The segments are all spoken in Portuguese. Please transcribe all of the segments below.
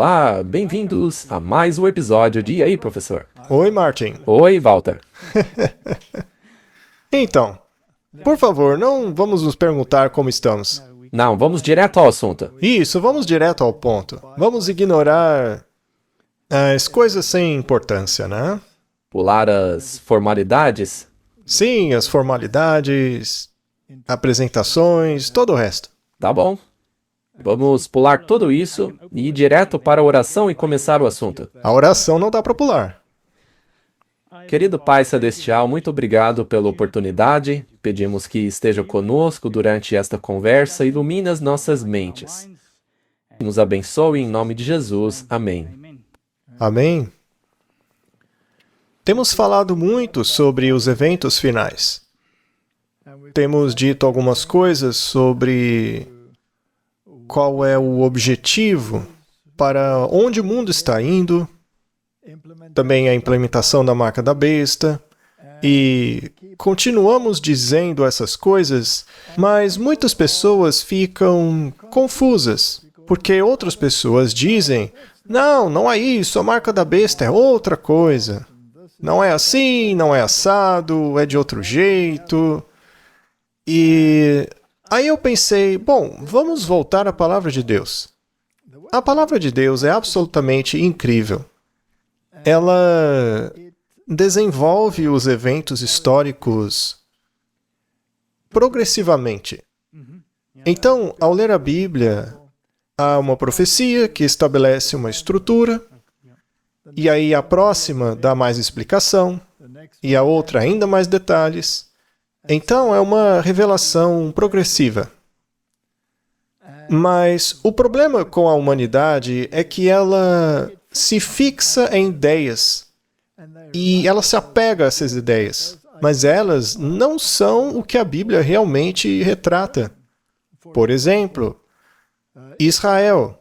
Olá, bem-vindos a mais um episódio de E aí, professor? Oi, Martin. Oi, Walter. Então, por favor, não vamos nos perguntar como estamos. Não, vamos direto ao assunto. Isso, vamos direto ao ponto. Vamos ignorar as coisas sem importância, né? Pular as formalidades? Sim, as formalidades, apresentações, todo o resto. Tá bom. Vamos pular tudo isso e ir direto para a oração e começar o assunto. A oração não dá para pular. Querido Pai Celestial, muito obrigado pela oportunidade. Pedimos que esteja conosco durante esta conversa e ilumine as nossas mentes. Nos abençoe em nome de Jesus. Amém. Amém? Temos falado muito sobre os eventos finais. Temos dito algumas coisas sobre qual é o objetivo, para onde o mundo está indo, também a implementação da marca da besta, e continuamos dizendo essas coisas, mas muitas pessoas ficam confusas, porque outras pessoas dizem, não é isso, a marca da besta é outra coisa. Não é assim, não é assado, é de outro jeito. E aí eu pensei, bom, vamos voltar à palavra de Deus. A palavra de Deus é absolutamente incrível. Ela desenvolve os eventos históricos progressivamente. Então, ao ler a Bíblia, há uma profecia que estabelece uma estrutura, e aí a próxima dá mais explicação, e a outra ainda mais detalhes. Então, é uma revelação progressiva. Mas o problema com a humanidade é que ela se fixa em ideias e ela se apega a essas ideias, mas elas não são o que a Bíblia realmente retrata. Por exemplo, Israel.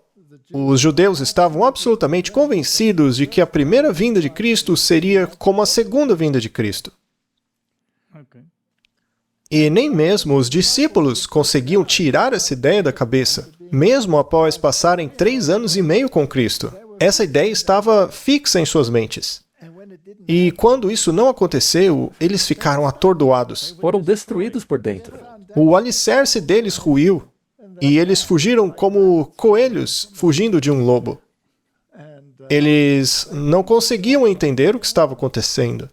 Os judeus estavam absolutamente convencidos de que a primeira vinda de Cristo seria como a segunda vinda de Cristo. E nem mesmo os discípulos conseguiam tirar essa ideia da cabeça, mesmo após passarem 3 anos e meio com Cristo. Essa ideia estava fixa em suas mentes. E quando isso não aconteceu, eles ficaram atordoados. Foram destruídos por dentro. O alicerce deles ruiu, e eles fugiram como coelhos fugindo de um lobo. Eles não conseguiam entender o que estava acontecendo.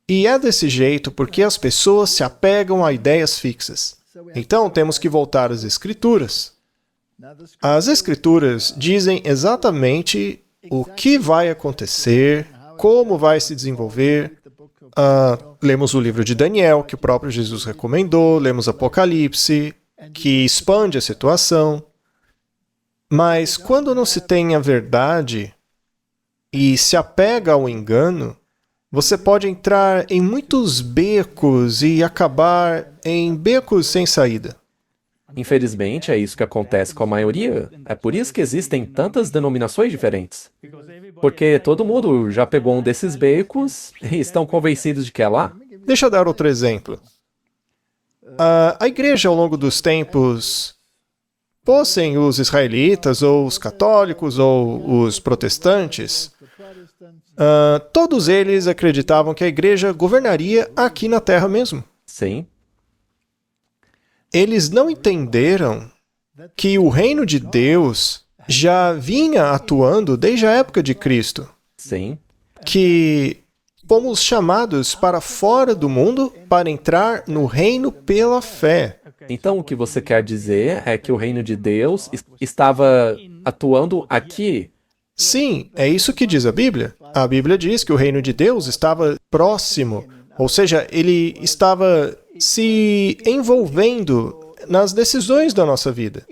E é desse jeito porque as pessoas se apegam a ideias fixas. Então, temos que voltar às Escrituras. As Escrituras dizem exatamente o que vai acontecer, como vai se desenvolver. Lemos o livro de Daniel, que o próprio Jesus recomendou, lemos Apocalipse, que expande a situação. Mas quando não se tem a verdade e se apega ao engano, você pode entrar em muitos becos e acabar em becos sem saída. Infelizmente, é isso que acontece com a maioria. É por isso que existem tantas denominações diferentes. Porque todo mundo já pegou um desses becos e estão convencidos de que é lá. Deixa eu dar outro exemplo. A igreja, ao longo dos tempos, fossem os israelitas, ou os católicos, ou os protestantes, todos eles acreditavam que a igreja governaria aqui na Terra mesmo. Sim. Eles não entenderam que o reino de Deus já vinha atuando desde a época de Cristo. Sim. Que fomos chamados para fora do mundo para entrar no reino pela fé. Então, o que você quer dizer é que o reino de Deus estava atuando aqui. Sim, é isso que diz a Bíblia. A Bíblia diz que o reino de Deus estava próximo, ou seja, ele estava se envolvendo nas decisões da nossa vida.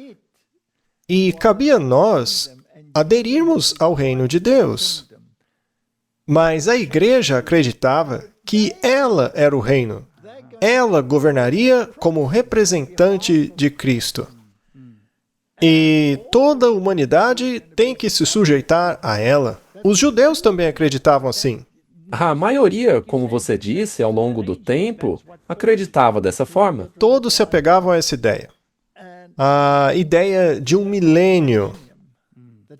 E cabia a nós aderirmos ao reino de Deus. Mas a igreja acreditava que ela era o reino. Ela governaria como representante de Cristo. E toda a humanidade tem que se sujeitar a ela. Os judeus também acreditavam assim. A maioria, como você disse, ao longo do tempo, acreditava dessa forma. Todos se apegavam a essa ideia. A ideia de um milênio.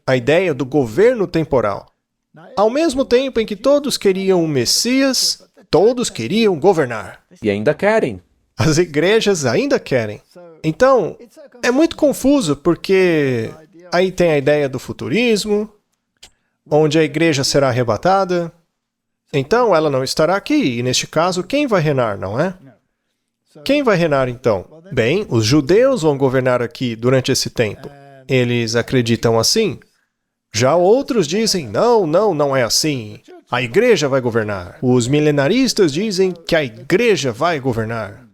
a ideia do governo temporal. Ao mesmo tempo em que todos queriam um Messias, todos queriam governar. E ainda querem. As igrejas ainda querem. Então, é muito confuso porque aí tem a ideia do futurismo, onde a igreja será arrebatada. Então, ela não estará aqui, e neste caso, quem vai reinar, não é? Quem vai reinar, então? Bem, os judeus vão governar aqui durante esse tempo. Eles acreditam assim. Já outros dizem, não é assim. A igreja vai governar. Os milenaristas dizem que a igreja vai governar.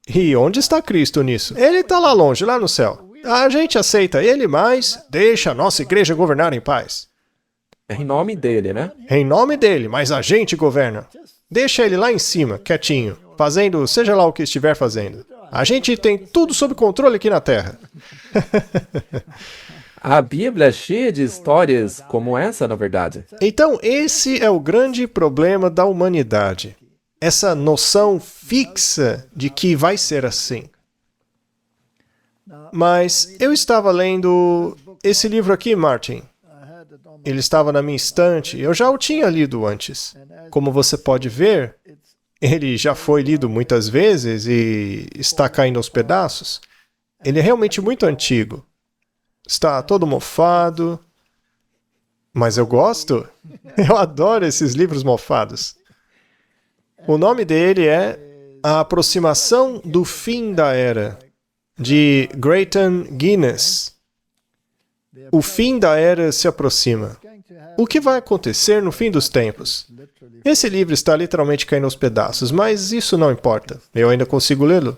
E onde está Cristo nisso? Ele está lá longe, lá no céu. A gente aceita ele, mas deixa a nossa igreja governar em paz. É em nome dele, né? Em nome dele, mas a gente governa. Deixa ele lá em cima, quietinho, fazendo seja lá o que estiver fazendo. A gente tem tudo sob controle aqui na Terra. A Bíblia é cheia de histórias como essa, na verdade. Então, esse é o grande problema da humanidade. Essa noção fixa de que vai ser assim. Mas eu estava lendo esse livro aqui, Martin. Ele estava na minha estante. Eu já o tinha lido antes. Como você pode ver, ele já foi lido muitas vezes e está caindo aos pedaços. Ele é realmente muito antigo. Está todo mofado. Mas eu gosto. Eu adoro esses livros mofados. O nome dele é A Aproximação do Fim da Era, de Grayton Guinness. O fim da era se aproxima. O que vai acontecer no fim dos tempos? Esse livro está literalmente caindo aos pedaços, mas isso não importa. Eu ainda consigo lê-lo.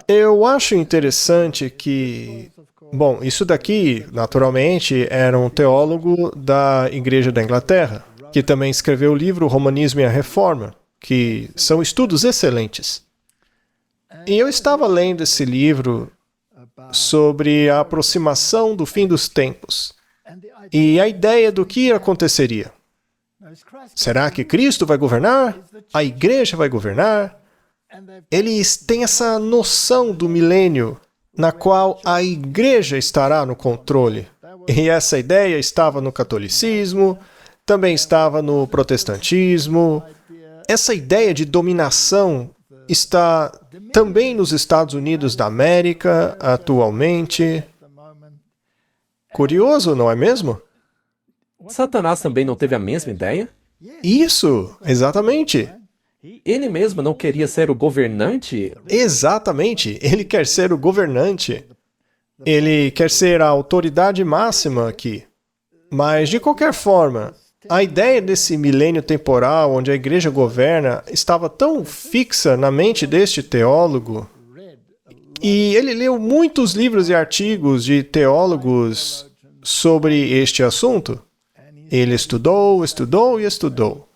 Eu acho interessante que... Bom, isso daqui, naturalmente, era um teólogo da Igreja da Inglaterra, que também escreveu o livro Romanismo e a Reforma, que são estudos excelentes. E eu estava lendo esse livro sobre a aproximação do fim dos tempos e a ideia do que aconteceria. Será que Cristo vai governar? A igreja vai governar? Eles têm essa noção do milênio na qual a igreja estará no controle. E essa ideia estava no catolicismo, também estava no protestantismo. Essa ideia de dominação está também nos Estados Unidos da América, atualmente. Curioso, não é mesmo? Satanás também não teve a mesma ideia? Isso, exatamente. Ele mesmo não queria ser o governante? Exatamente, ele quer ser o governante. Ele quer ser a autoridade máxima aqui. Mas, de qualquer forma, a ideia desse milênio temporal, onde a igreja governa, estava tão fixa na mente deste teólogo, e ele leu muitos livros e artigos de teólogos sobre este assunto. Ele estudou, estudou e estudou.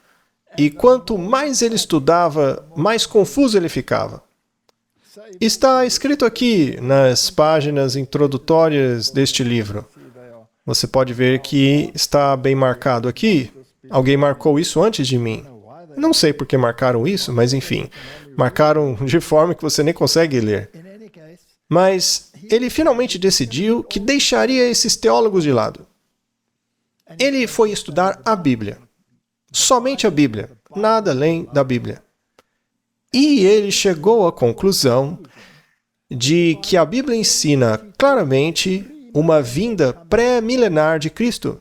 E quanto mais ele estudava, mais confuso ele ficava. Está escrito aqui nas páginas introdutórias deste livro. Você pode ver que está bem marcado aqui. Alguém marcou isso antes de mim. Não sei por que marcaram isso, mas enfim. Marcaram de forma que você nem consegue ler. Mas ele finalmente decidiu que deixaria esses teólogos de lado. Ele foi estudar a Bíblia. Somente a Bíblia. Nada além da Bíblia. E ele chegou à conclusão de que a Bíblia ensina claramente uma vinda pré-milenar de Cristo,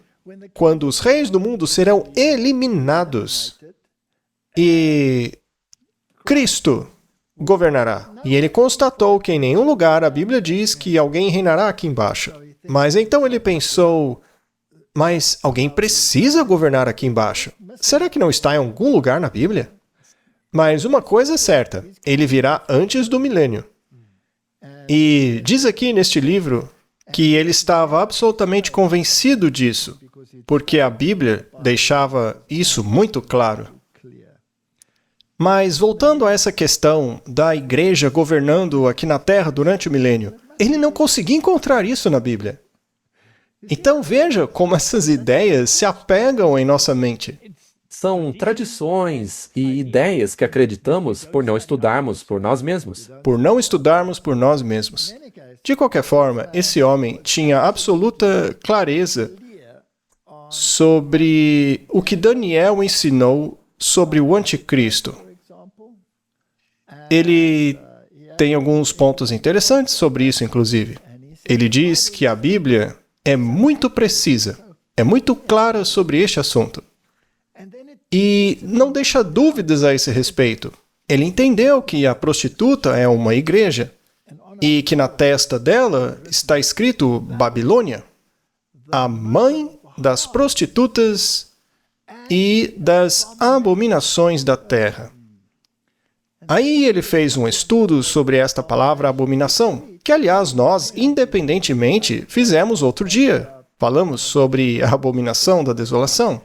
quando os reis do mundo serão eliminados e Cristo governará. E ele constatou que em nenhum lugar a Bíblia diz que alguém reinará aqui embaixo. Mas então ele pensou, mas alguém precisa governar aqui embaixo. Será que não está em algum lugar na Bíblia? Mas uma coisa é certa, ele virá antes do milênio. E diz aqui neste livro que ele estava absolutamente convencido disso, porque a Bíblia deixava isso muito claro. Mas voltando a essa questão da igreja governando aqui na Terra durante o milênio, ele não conseguia encontrar isso na Bíblia. Então veja como essas ideias se apegam em nossa mente. São tradições e ideias que acreditamos por não estudarmos por nós mesmos. Por não estudarmos por nós mesmos. De qualquer forma, esse homem tinha absoluta clareza sobre o que Daniel ensinou sobre o anticristo. Ele tem alguns pontos interessantes sobre isso, inclusive. Ele diz que a Bíblia é muito precisa, é muito clara sobre este assunto. E não deixa dúvidas a esse respeito. Ele entendeu que a prostituta é uma igreja e que na testa dela está escrito Babilônia, a mãe das prostitutas e das abominações da terra. Aí ele fez um estudo sobre esta palavra abominação, que aliás nós, independentemente, fizemos outro dia. Falamos sobre a abominação da desolação.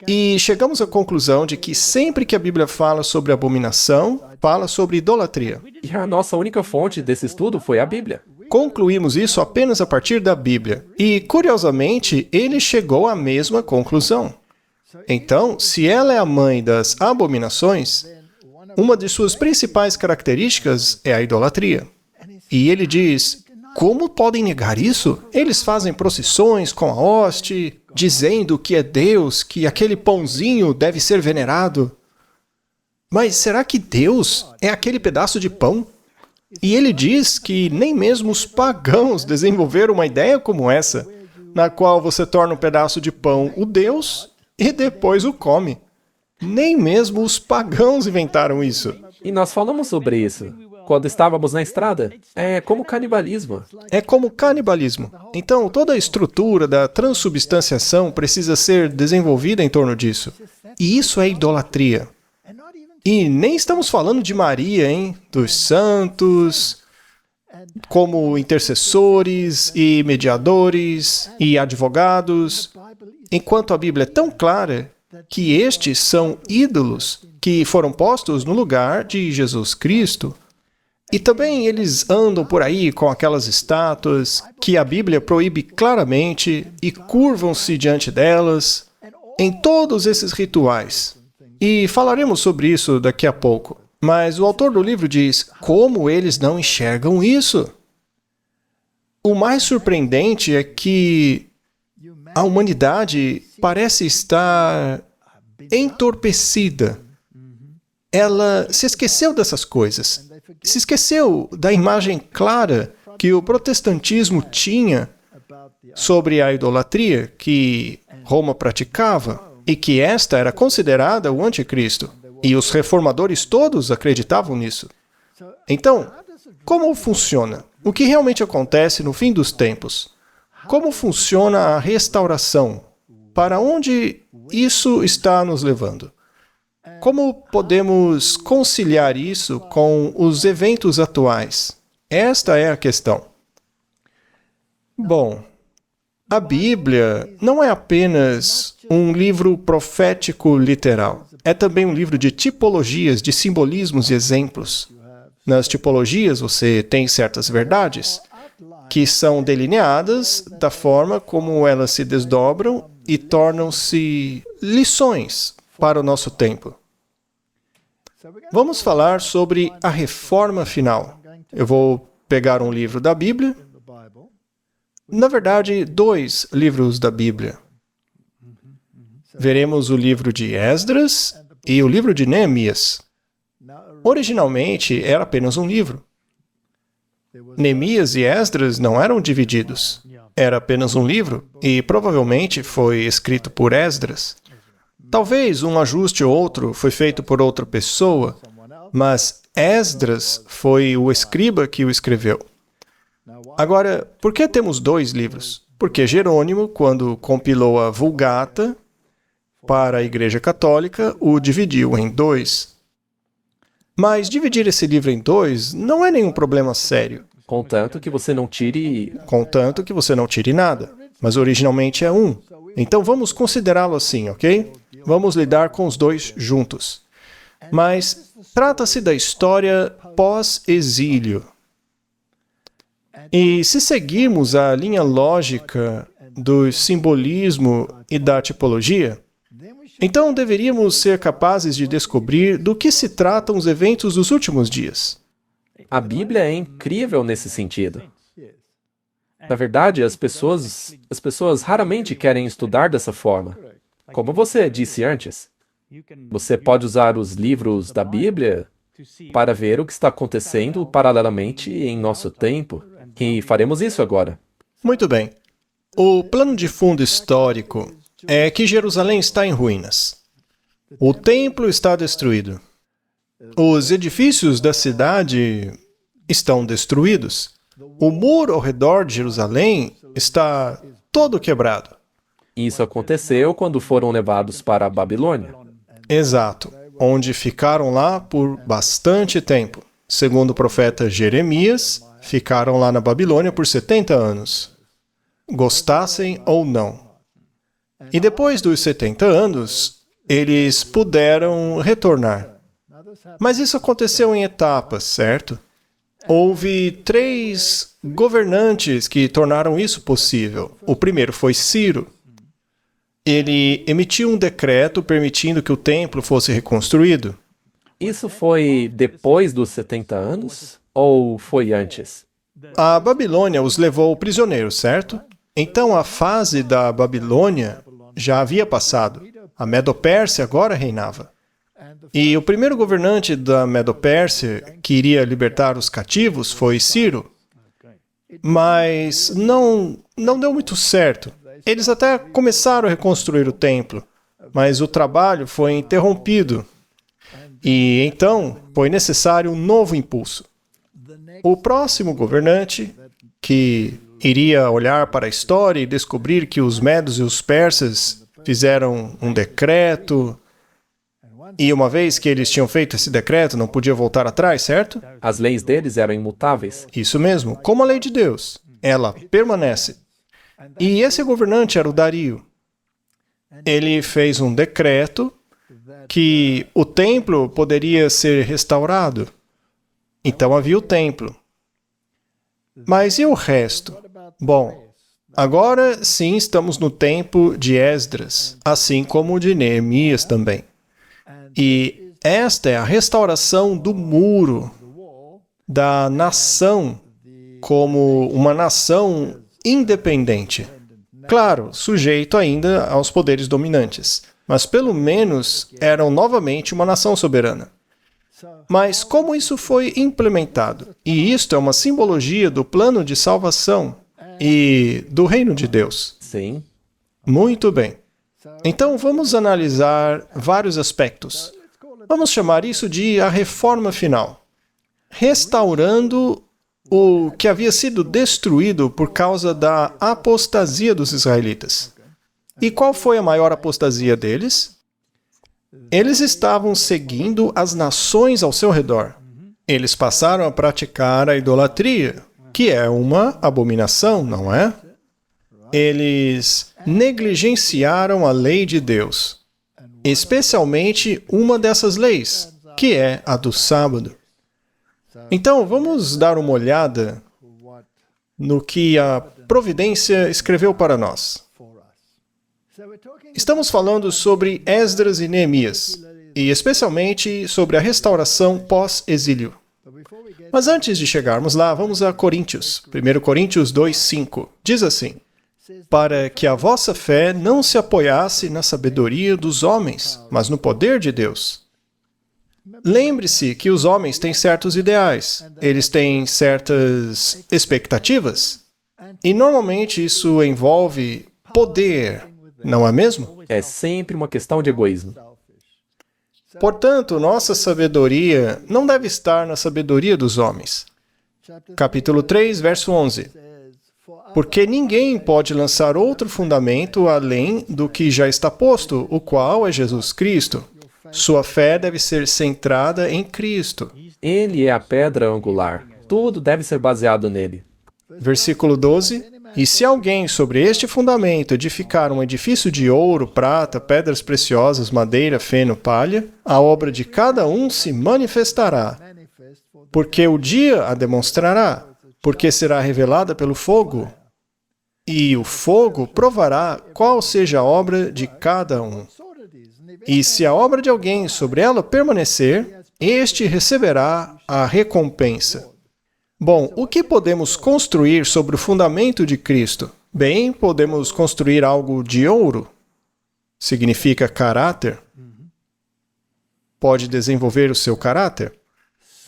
E chegamos à conclusão de que sempre que a Bíblia fala sobre abominação, fala sobre idolatria. E a nossa única fonte desse estudo foi a Bíblia. Concluímos isso apenas a partir da Bíblia. E, curiosamente, ele chegou à mesma conclusão. Então, se ela é a mãe das abominações, uma de suas principais características é a idolatria. E ele diz, como podem negar isso? Eles fazem procissões com a hoste, dizendo que é Deus, que aquele pãozinho deve ser venerado. Mas será que Deus é aquele pedaço de pão? E ele diz que nem mesmo os pagãos desenvolveram uma ideia como essa, na qual você torna um pedaço de pão o Deus e depois o come. Nem mesmo os pagãos inventaram isso. E nós falamos sobre isso quando estávamos na estrada. É como canibalismo. É como canibalismo. Então, toda a estrutura da transubstanciação precisa ser desenvolvida em torno disso. E isso é idolatria. E nem estamos falando de Maria, hein? Dos santos, como intercessores e mediadores e advogados, enquanto a Bíblia é tão clara que estes são ídolos que foram postos no lugar de Jesus Cristo. E também eles andam por aí com aquelas estátuas que a Bíblia proíbe claramente e curvam-se diante delas em todos esses rituais. E falaremos sobre isso daqui a pouco. Mas o autor do livro diz, como eles não enxergam isso? O mais surpreendente é que a humanidade parece estar entorpecida. Ela se esqueceu dessas coisas. Se esqueceu da imagem clara que o protestantismo tinha sobre a idolatria que Roma praticava e que esta era considerada o anticristo. E os reformadores todos acreditavam nisso. Então, como funciona? O que realmente acontece no fim dos tempos? Como funciona a restauração? Para onde isso está nos levando? Como podemos conciliar isso com os eventos atuais? Esta é a questão. Bom, a Bíblia não é apenas um livro profético literal. É também um livro de tipologias, de simbolismos e exemplos. Nas tipologias você tem certas verdades que são delineadas da forma como elas se desdobram e tornam-se lições para o nosso tempo. Vamos falar sobre a reforma final. Eu vou pegar um livro da Bíblia, na verdade, 2 livros da Bíblia. Veremos o livro de Esdras e o livro de Neemias. Originalmente, era apenas um livro. Neemias e Esdras não eram divididos. Era apenas um livro e provavelmente foi escrito por Esdras. Talvez um ajuste ou outro foi feito por outra pessoa, mas Esdras foi o escriba que o escreveu. Agora, por que temos 2 livros? Porque Jerônimo, quando compilou a Vulgata para a Igreja Católica, o dividiu em 2. Mas dividir esse livro em 2 não é nenhum problema sério. Contanto que você não tire... Contanto que você não tire nada. Mas originalmente é 1. Então vamos considerá-lo assim, ok? Vamos lidar com os 2 juntos. Mas trata-se da história pós-exílio. E se seguirmos a linha lógica do simbolismo e da tipologia, então deveríamos ser capazes de descobrir do que se tratam os eventos dos últimos dias. A Bíblia é incrível nesse sentido. Na verdade, as pessoas raramente querem estudar dessa forma. Como você disse antes, você pode usar os livros da Bíblia para ver o que está acontecendo paralelamente em nosso tempo. E faremos isso agora. Muito bem. O plano de fundo histórico é que Jerusalém está em ruínas. O templo está destruído. Os edifícios da cidade estão destruídos. O muro ao redor de Jerusalém está todo quebrado. Isso aconteceu quando foram levados para a Babilônia. Exato, onde ficaram lá por bastante tempo. Segundo o profeta Jeremias, ficaram lá na Babilônia por 70 anos, gostassem ou não. E depois dos 70 anos, eles puderam retornar. Mas isso aconteceu em etapas, certo? Houve 3 governantes que tornaram isso possível. O primeiro foi Ciro. Ele emitiu um decreto permitindo que o templo fosse reconstruído. Isso foi depois dos 70 anos? Ou foi antes? A Babilônia os levou prisioneiros, certo? Então a fase da Babilônia já havia passado. A Medo-Pérsia agora reinava. E o primeiro governante da Medo-Pérsia que iria libertar os cativos foi Ciro. Mas não deu muito certo. Eles até começaram a reconstruir o templo, mas o trabalho foi interrompido. E então foi necessário um novo impulso. O próximo governante, que iria olhar para a história e descobrir que os medos e os persas fizeram um decreto, e uma vez que eles tinham feito esse decreto, não podia voltar atrás, certo? As leis deles eram imutáveis. Isso mesmo, como a lei de Deus. Ela permanece. E esse governante era o Dario. Ele fez um decreto que o templo poderia ser restaurado. Então havia o templo. Mas e o resto? Bom, agora sim estamos no tempo de Esdras, assim como o de Neemias também. E esta é a restauração do muro, da nação, como uma nação independente. Claro, sujeito ainda aos poderes dominantes, mas pelo menos eram novamente uma nação soberana. Mas como isso foi implementado? E isto é uma simbologia do plano de salvação e do reino de Deus. Sim. Muito bem. Então vamos analisar vários aspectos. Vamos chamar isso de a reforma final. Restaurando o que havia sido destruído por causa da apostasia dos israelitas. E qual foi a maior apostasia deles? Eles estavam seguindo as nações ao seu redor. Eles passaram a praticar a idolatria, que é uma abominação, não é? Eles negligenciaram a lei de Deus, especialmente uma dessas leis, que é a do sábado. Então, vamos dar uma olhada no que a Providência escreveu para nós. Estamos falando sobre Esdras e Neemias, e especialmente sobre a restauração pós-exílio. Mas antes de chegarmos lá, vamos a Coríntios. 1 Coríntios 2:5. Diz assim: para que a vossa fé não se apoiasse na sabedoria dos homens, mas no poder de Deus. Lembre-se que os homens têm certos ideais, eles têm certas expectativas, e normalmente isso envolve poder, não é mesmo? É sempre uma questão de egoísmo. Portanto, nossa sabedoria não deve estar na sabedoria dos homens. Capítulo 3, verso 11. Porque ninguém pode lançar outro fundamento além do que já está posto, o qual é Jesus Cristo. Sua fé deve ser centrada em Cristo. Ele é a pedra angular. Tudo deve ser baseado nele. Versículo 12. E se alguém sobre este fundamento edificar um edifício de ouro, prata, pedras preciosas, madeira, feno, palha, a obra de cada um se manifestará, porque o dia a demonstrará, porque será revelada pelo fogo. E o fogo provará qual seja a obra de cada um. E se a obra de alguém sobre ela permanecer, este receberá a recompensa. Bom, o que podemos construir sobre o fundamento de Cristo? Bem, podemos construir algo de ouro. Significa caráter. Pode desenvolver o seu caráter.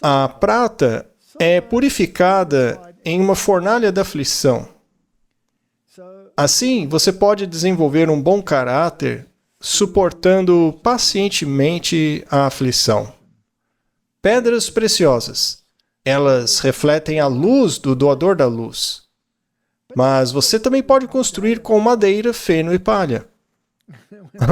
A prata é purificada em uma fornalha da aflição. Assim, você pode desenvolver um bom caráter suportando pacientemente a aflição. Pedras preciosas. Elas refletem a luz do doador da luz. Mas você também pode construir com madeira, feno e palha.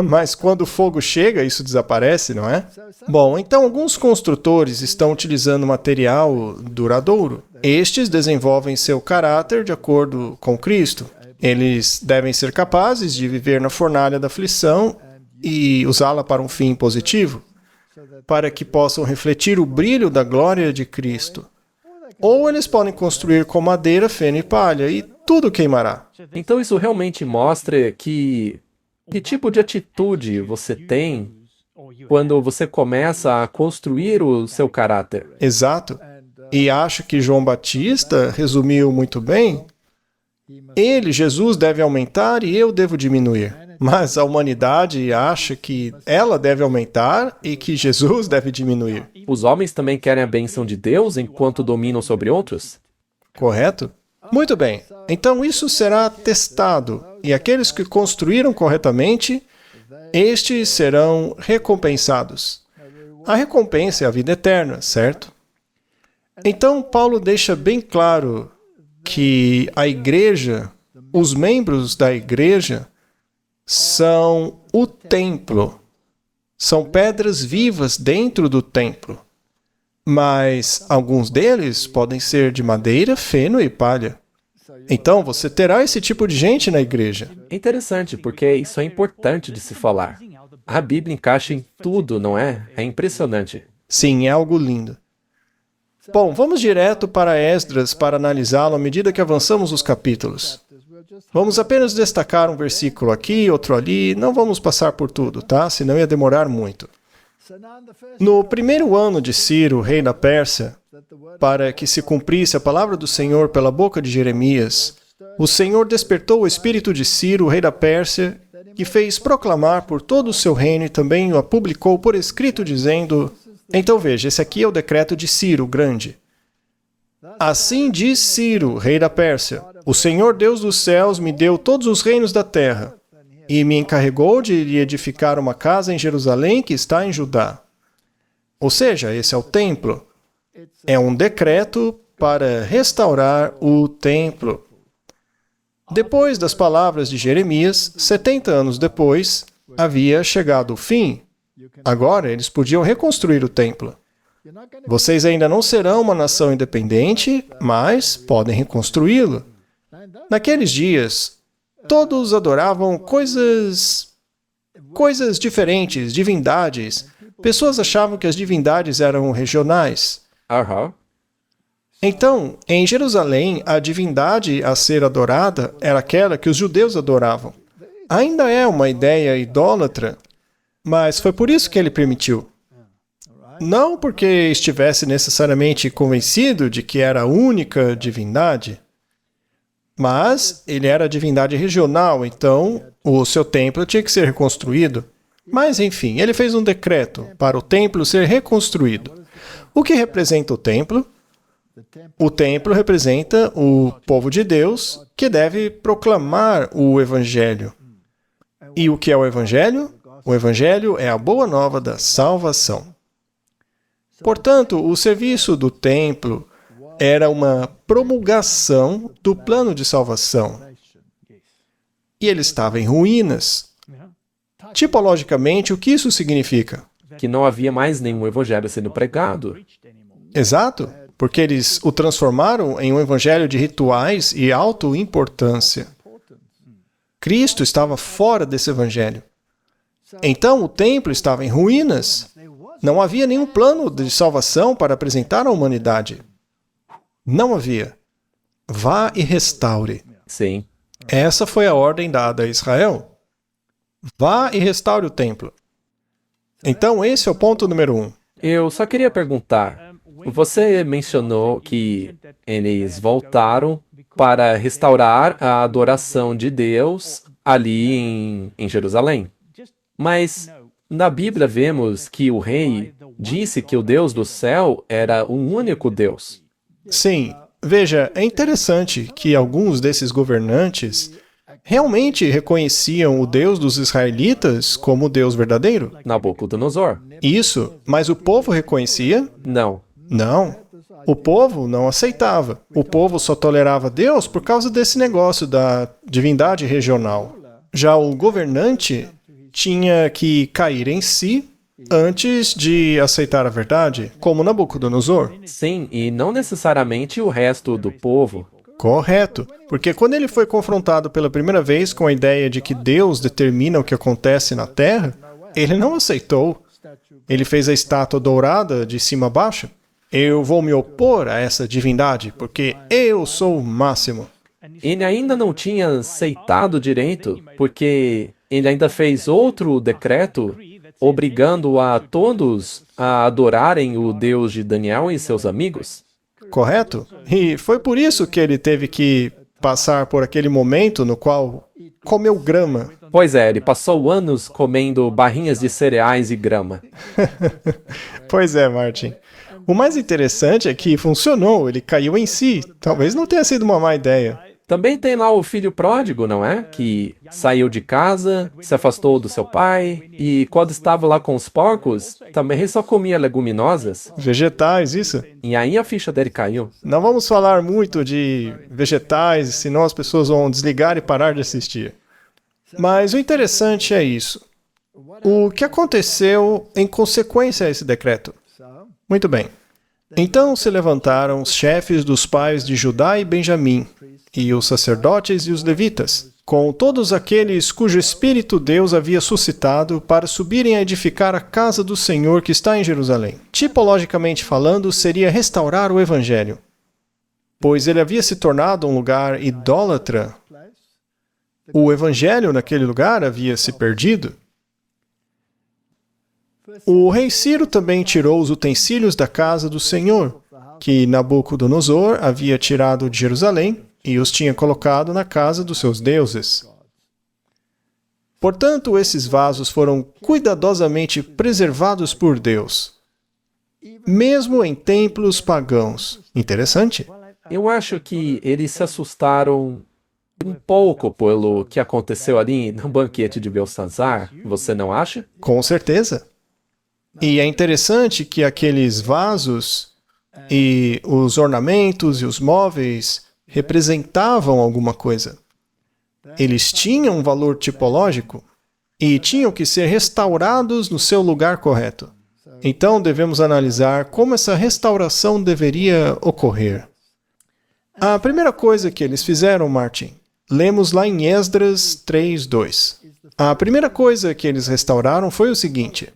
Mas quando o fogo chega, isso desaparece, não é? Bom, então alguns construtores estão utilizando material duradouro. Estes desenvolvem seu caráter de acordo com Cristo. Eles devem ser capazes de viver na fornalha da aflição e usá-la para um fim positivo, para que possam refletir o brilho da glória de Cristo. Ou eles podem construir com madeira, feno e palha, e tudo queimará. Então isso realmente mostra que tipo de atitude você tem quando você começa a construir o seu caráter. Exato. E acho que João Batista resumiu muito bem. Ele, Jesus, deve aumentar e eu devo diminuir. Mas a humanidade acha que ela deve aumentar e que Jesus deve diminuir. Os homens também querem a bênção de Deus enquanto dominam sobre outros? Correto? Muito bem. Então isso será testado. E aqueles que construíram corretamente, estes serão recompensados. A recompensa é a vida eterna, certo? Então Paulo deixa bem claro que a igreja, os membros da igreja, são o templo. São pedras vivas dentro do templo. Mas alguns deles podem ser de madeira, feno e palha. Então você terá esse tipo de gente na igreja. É interessante, porque isso é importante de se falar. A Bíblia encaixa em tudo, não é? É impressionante. Sim, é algo lindo. Bom, vamos direto para Esdras para analisá-lo à medida que avançamos os capítulos. Vamos apenas destacar um versículo aqui, outro ali, não vamos passar por tudo, tá? Senão ia demorar muito. No primeiro ano de Ciro, rei da Pérsia, para que se cumprisse a palavra do Senhor pela boca de Jeremias, o Senhor despertou o espírito de Ciro, rei da Pérsia, que fez proclamar por todo o seu reino e também o publicou por escrito, dizendo... Então veja, esse aqui é o decreto de Ciro, grande. Assim diz Ciro, rei da Pérsia, o Senhor Deus dos céus me deu todos os reinos da terra, e me encarregou de lhe edificar uma casa em Jerusalém que está em Judá. Ou seja, esse é o templo. É um decreto para restaurar o templo. Depois das palavras de Jeremias, 70 anos depois, havia chegado o fim. Agora eles podiam reconstruir o templo. Vocês ainda não serão uma nação independente, mas podem reconstruí-lo. Naqueles dias, todos adoravam coisas diferentes, divindades. Pessoas achavam que as divindades eram regionais. Então, em Jerusalém, a divindade a ser adorada era aquela que os judeus adoravam. Ainda é uma ideia idólatra, mas foi por isso que ele permitiu. Não porque estivesse necessariamente convencido de que era a única divindade, mas ele era a divindade regional, então o seu templo tinha que ser reconstruído. Mas, enfim, ele fez um decreto para o templo ser reconstruído. O que representa o templo? O templo representa o povo de Deus que deve proclamar o Evangelho. E o que é o Evangelho? O Evangelho é a boa nova da salvação. Portanto, o serviço do templo era uma promulgação do plano de salvação. E ele estava em ruínas. Tipologicamente, o que isso significa? Que não havia mais nenhum evangelho sendo pregado. Exato, porque eles o transformaram em um evangelho de rituais e autoimportância. Cristo estava fora desse evangelho. Então, o templo estava em ruínas. Não havia nenhum plano de salvação para apresentar à humanidade. Não havia. Vá e restaure. Sim. Essa foi a ordem dada a Israel. Vá e restaure o templo. Então, esse é o ponto número 1. Eu só queria perguntar, Você mencionou que eles voltaram para restaurar a adoração de Deus ali em Jerusalém. Mas na Bíblia vemos que o rei disse que o Deus do céu era um único Deus. Sim, veja, é interessante que alguns desses governantes realmente reconheciam o Deus dos israelitas como o Deus verdadeiro. Nabucodonosor. Isso, mas o povo reconhecia? Não. Não. O povo não aceitava. O povo só tolerava Deus por causa desse negócio da divindade regional. Já o governante tinha que cair em si antes de aceitar a verdade, como Nabucodonosor. Sim, e não necessariamente o resto do povo. Correto, porque quando ele foi confrontado pela primeira vez com a ideia de que Deus determina o que acontece na Terra, ele não aceitou. Ele fez a estátua dourada de cima a baixo. Eu vou me opor a essa divindade, porque eu sou o máximo. Ele ainda não tinha aceitado direito, porque ele ainda fez outro decreto obrigando a todos a adorarem o Deus de Daniel e seus amigos. Correto? E foi por isso que ele teve que passar por aquele momento no qual comeu grama. Pois é, ele passou anos comendo barrinhas de cereais e grama. Pois é, Martin. O mais interessante é que funcionou, ele caiu em si. Talvez não tenha sido uma má ideia. Também tem lá o filho pródigo, não é? Que saiu de casa, se afastou do seu pai, e quando estava lá com os porcos, também só comia leguminosas. Vegetais, isso? E aí a ficha dele caiu. Não vamos falar muito de vegetais, senão as pessoas vão desligar e parar de assistir. Mas o interessante é isso. O que aconteceu em consequência a esse decreto? Muito bem. Então se levantaram os chefes dos pais de Judá e Benjamim, e os sacerdotes e os levitas, com todos aqueles cujo espírito Deus havia suscitado para subirem a edificar a casa do Senhor que está em Jerusalém. Tipologicamente falando, seria restaurar o evangelho, pois ele havia se tornado um lugar idólatra. O evangelho naquele lugar havia se perdido. O rei Ciro também tirou os utensílios da casa do Senhor, que Nabucodonosor havia tirado de Jerusalém, e os tinha colocado na casa dos seus deuses. Portanto, esses vasos foram cuidadosamente preservados por Deus, mesmo em templos pagãos. Interessante? Eu acho que eles se assustaram um pouco pelo que aconteceu ali no banquete de Belsazar, você não acha? Com certeza. E é interessante que aqueles vasos e os ornamentos e os móveis representavam alguma coisa. Eles tinham um valor tipológico e tinham que ser restaurados no seu lugar correto. Então devemos analisar como essa restauração deveria ocorrer. A primeira coisa que eles fizeram, Martin, lemos lá em Esdras 3:2. A primeira coisa que eles restauraram foi o seguinte: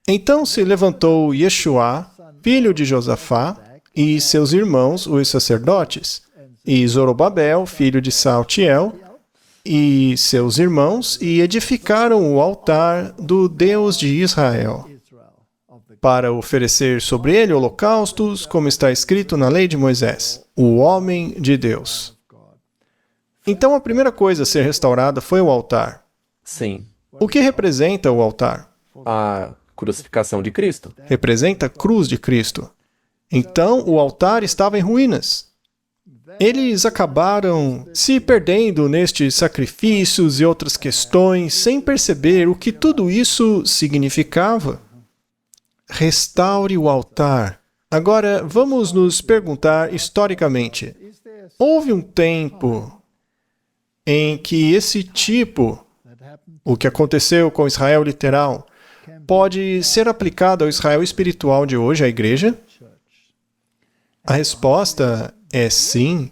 então se levantou Yeshua, filho de Josafá, e seus irmãos, os sacerdotes, e Zorobabel, filho de Saltiel, e seus irmãos, e edificaram o altar do Deus de Israel, para oferecer sobre ele holocaustos, como está escrito na lei de Moisés, o homem de Deus. Então a primeira coisa a ser restaurada foi o altar. Sim. O que representa o altar? A crucificação de Cristo. Representa a cruz de Cristo. Então o altar estava em ruínas. Eles acabaram se perdendo nestes sacrifícios e outras questões sem perceber o que tudo isso significava. Restaure o altar. Agora, vamos nos perguntar historicamente. Houve um tempo em que esse tipo, o que aconteceu com Israel literal, pode ser aplicado ao Israel espiritual de hoje, à igreja? A resposta é sim.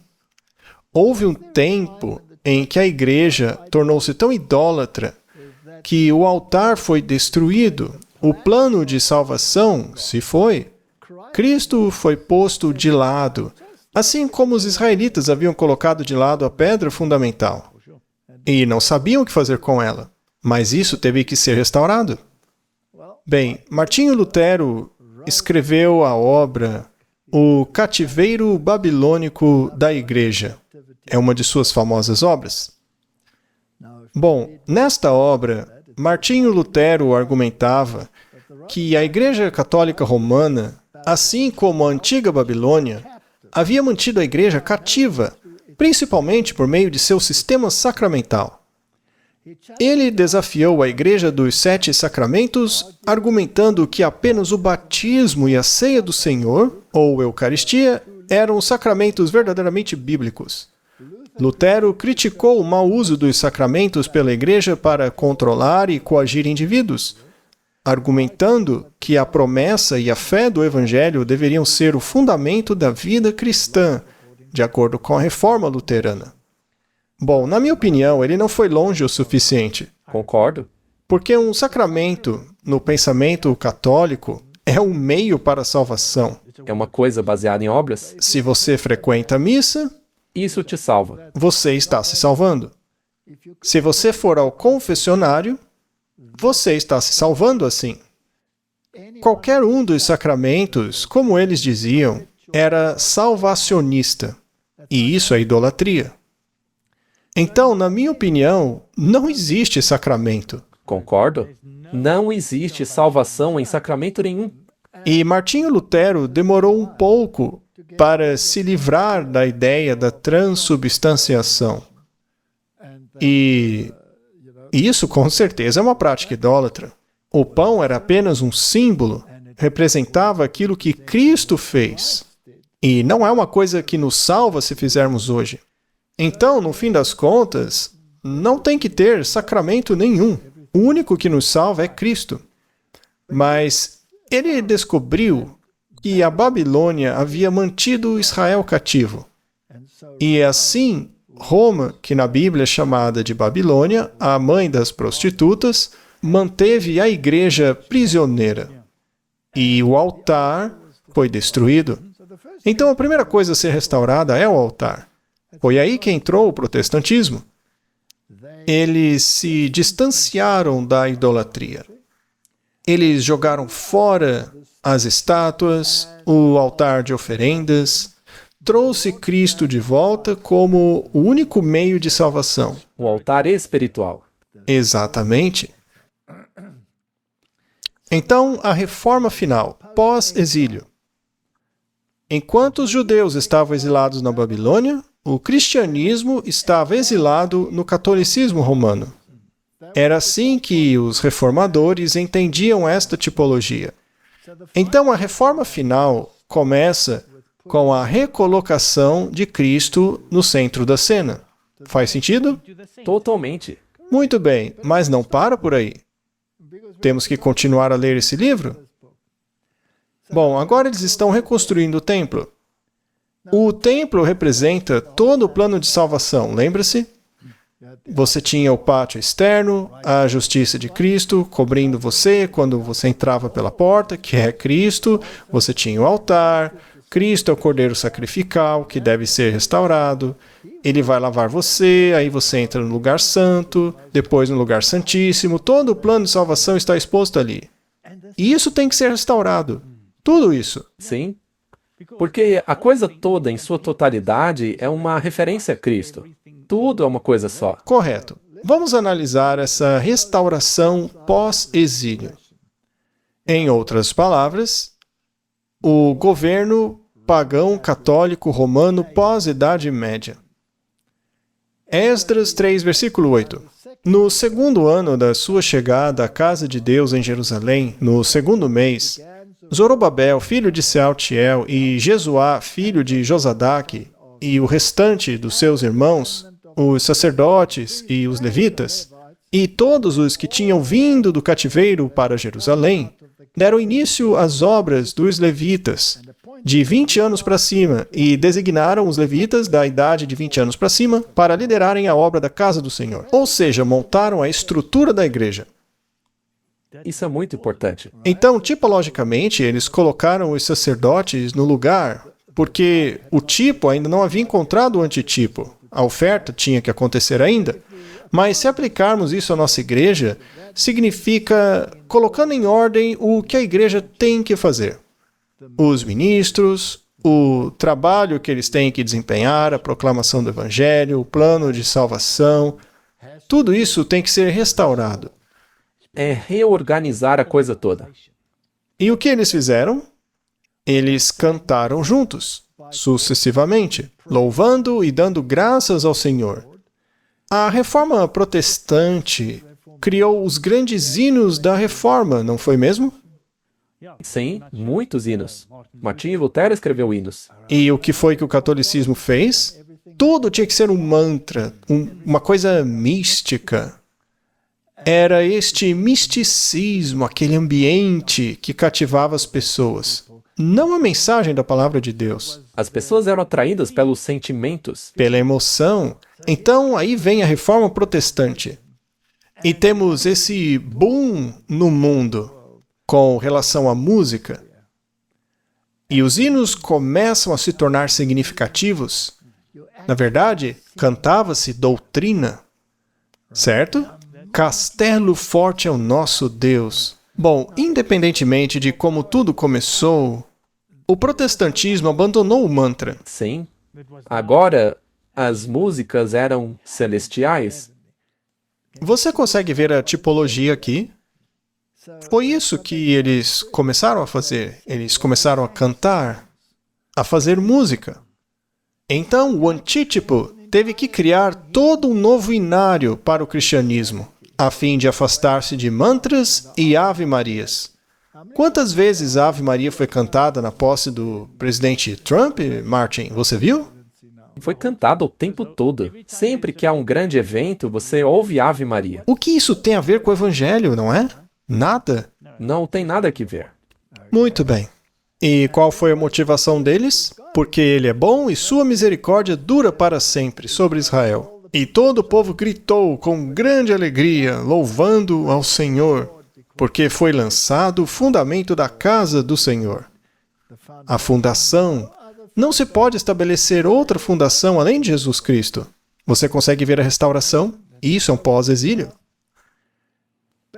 Houve um tempo em que a igreja tornou-se tão idólatra que o altar foi destruído, o plano de salvação se foi. Cristo foi posto de lado, assim como os israelitas haviam colocado de lado a pedra fundamental. E não sabiam o que fazer com ela, mas isso teve que ser restaurado. Bem, Martinho Lutero escreveu a obra O Cativeiro Babilônico da Igreja é uma de suas famosas obras. Bom, nesta obra, Martinho Lutero argumentava que a Igreja Católica Romana, assim como a antiga Babilônia, havia mantido a Igreja cativa, principalmente por meio de seu sistema sacramental. Ele desafiou a Igreja dos Sete Sacramentos, argumentando que apenas o batismo e a ceia do Senhor, ou Eucaristia, eram os sacramentos verdadeiramente bíblicos. Lutero criticou o mau uso dos sacramentos pela Igreja para controlar e coagir indivíduos, argumentando que a promessa e a fé do Evangelho deveriam ser o fundamento da vida cristã, de acordo com a Reforma Luterana. Bom, na minha opinião, ele não foi longe o suficiente. Concordo. Porque um sacramento, no pensamento católico, é um meio para a salvação. É uma coisa baseada em obras? Se você frequenta a missa, Isso te salva. você está se salvando. Se você for ao confessionário, você está se salvando assim. Qualquer um dos sacramentos, como eles diziam, era salvacionista. E isso é idolatria. Então, na minha opinião, não existe sacramento. Concordo? Não existe salvação em sacramento nenhum. E Martinho Lutero demorou um pouco para se livrar da ideia da transubstanciação. E isso, com certeza, é uma prática idólatra. O pão era apenas um símbolo, representava aquilo que Cristo fez. E não é uma coisa que nos salva se fizermos hoje. Então, no fim das contas, não tem que ter sacramento nenhum. O único que nos salva é Cristo. Mas ele descobriu que a Babilônia havia mantido Israel cativo. E assim, Roma, que na Bíblia é chamada de Babilônia, a mãe das prostitutas, manteve a igreja prisioneira. E o altar foi destruído. Então, a primeira coisa a ser restaurada é o altar. Foi aí que entrou o protestantismo. Eles se distanciaram da idolatria. Eles jogaram fora as estátuas, o altar de oferendas, trouxe Cristo de volta como o único meio de salvação. O altar espiritual. Exatamente. Então, a reforma final, pós-exílio. Enquanto os judeus estavam exilados na Babilônia, o cristianismo estava exilado no catolicismo romano. Era assim que os reformadores entendiam esta tipologia. Então, a reforma final começa com a recolocação de Cristo no centro da cena. Faz sentido? Totalmente. Muito bem, mas não para por aí. Temos que continuar a ler esse livro? Bom, agora eles estão reconstruindo o templo. O templo representa todo o plano de salvação, lembra-se? Você tinha o pátio externo, a justiça de Cristo cobrindo você quando você entrava pela porta, que é Cristo. Você tinha o altar, Cristo é o cordeiro sacrificial, que deve ser restaurado. Ele vai lavar você, aí você entra no lugar santo, depois no lugar santíssimo. Todo o plano de salvação está exposto ali. E isso tem que ser restaurado. Tudo isso. Sim. Porque a coisa toda, em sua totalidade, é uma referência a Cristo. Tudo é uma coisa só. Correto. Vamos analisar essa restauração pós-exílio. Em outras palavras, o governo pagão católico romano pós-Idade Média. Esdras 3, versículo 8. No segundo ano da sua chegada à casa de Deus em Jerusalém, no segundo mês, Zorobabel, filho de Sealtiel, e Jesuá, filho de Josadaque, e o restante dos seus irmãos, os sacerdotes e os levitas, e todos os que tinham vindo do cativeiro para Jerusalém, deram início às obras dos levitas, de 20 anos para cima, e designaram os levitas da idade de 20 anos para cima para liderarem a obra da casa do Senhor. Ou seja, montaram a estrutura da igreja. Isso é muito importante. Então, tipologicamente, eles colocaram os sacerdotes no lugar, porque o tipo ainda não havia encontrado o antitipo. A oferta tinha que acontecer ainda. Mas se aplicarmos isso à nossa igreja, significa colocando em ordem o que a igreja tem que fazer. Os ministros, o trabalho que eles têm que desempenhar, a proclamação do Evangelho, o plano de salvação, tudo isso tem que ser restaurado. É reorganizar a coisa toda. E o que eles fizeram? Eles cantaram juntos, sucessivamente, louvando e dando graças ao Senhor. A Reforma Protestante criou os grandes hinos da Reforma, não foi mesmo? Sim, muitos hinos. Martim Lutero escreveu hinos. E o que foi que o catolicismo fez? Tudo tinha que ser um mantra, uma coisa mística. Era este misticismo, aquele ambiente que cativava as pessoas. Não a mensagem da palavra de Deus. As pessoas eram atraídas pelos sentimentos. Pela emoção. Então, aí vem a Reforma Protestante. E temos esse boom no mundo com relação à música. E os hinos começam a se tornar significativos. Na verdade, cantava-se doutrina. Certo? Castelo forte é o nosso Deus. Bom, independentemente de como tudo começou, o protestantismo abandonou o mantra. Sim. Agora, as músicas eram celestiais. Você consegue ver a tipologia aqui? Foi isso que eles começaram a fazer. Eles começaram a cantar, a fazer música. Então, o antítipo teve que criar todo um novo inário para o cristianismo, a fim de afastar-se de mantras e ave-marias. Quantas vezes a Ave Maria foi cantada na posse do presidente Trump, Martin? Você viu? Foi cantado o tempo todo. Sempre que há um grande evento, você ouve Ave Maria. O que isso tem a ver com o Evangelho, não é? Nada. Não tem nada que ver. Muito bem. E qual foi a motivação deles? Porque ele é bom e sua misericórdia dura para sempre sobre Israel. E todo o povo gritou com grande alegria, louvando ao Senhor, porque foi lançado o fundamento da casa do Senhor. A fundação. Não se pode estabelecer outra fundação além de Jesus Cristo. Você consegue ver a restauração? Isso é um pós-exílio.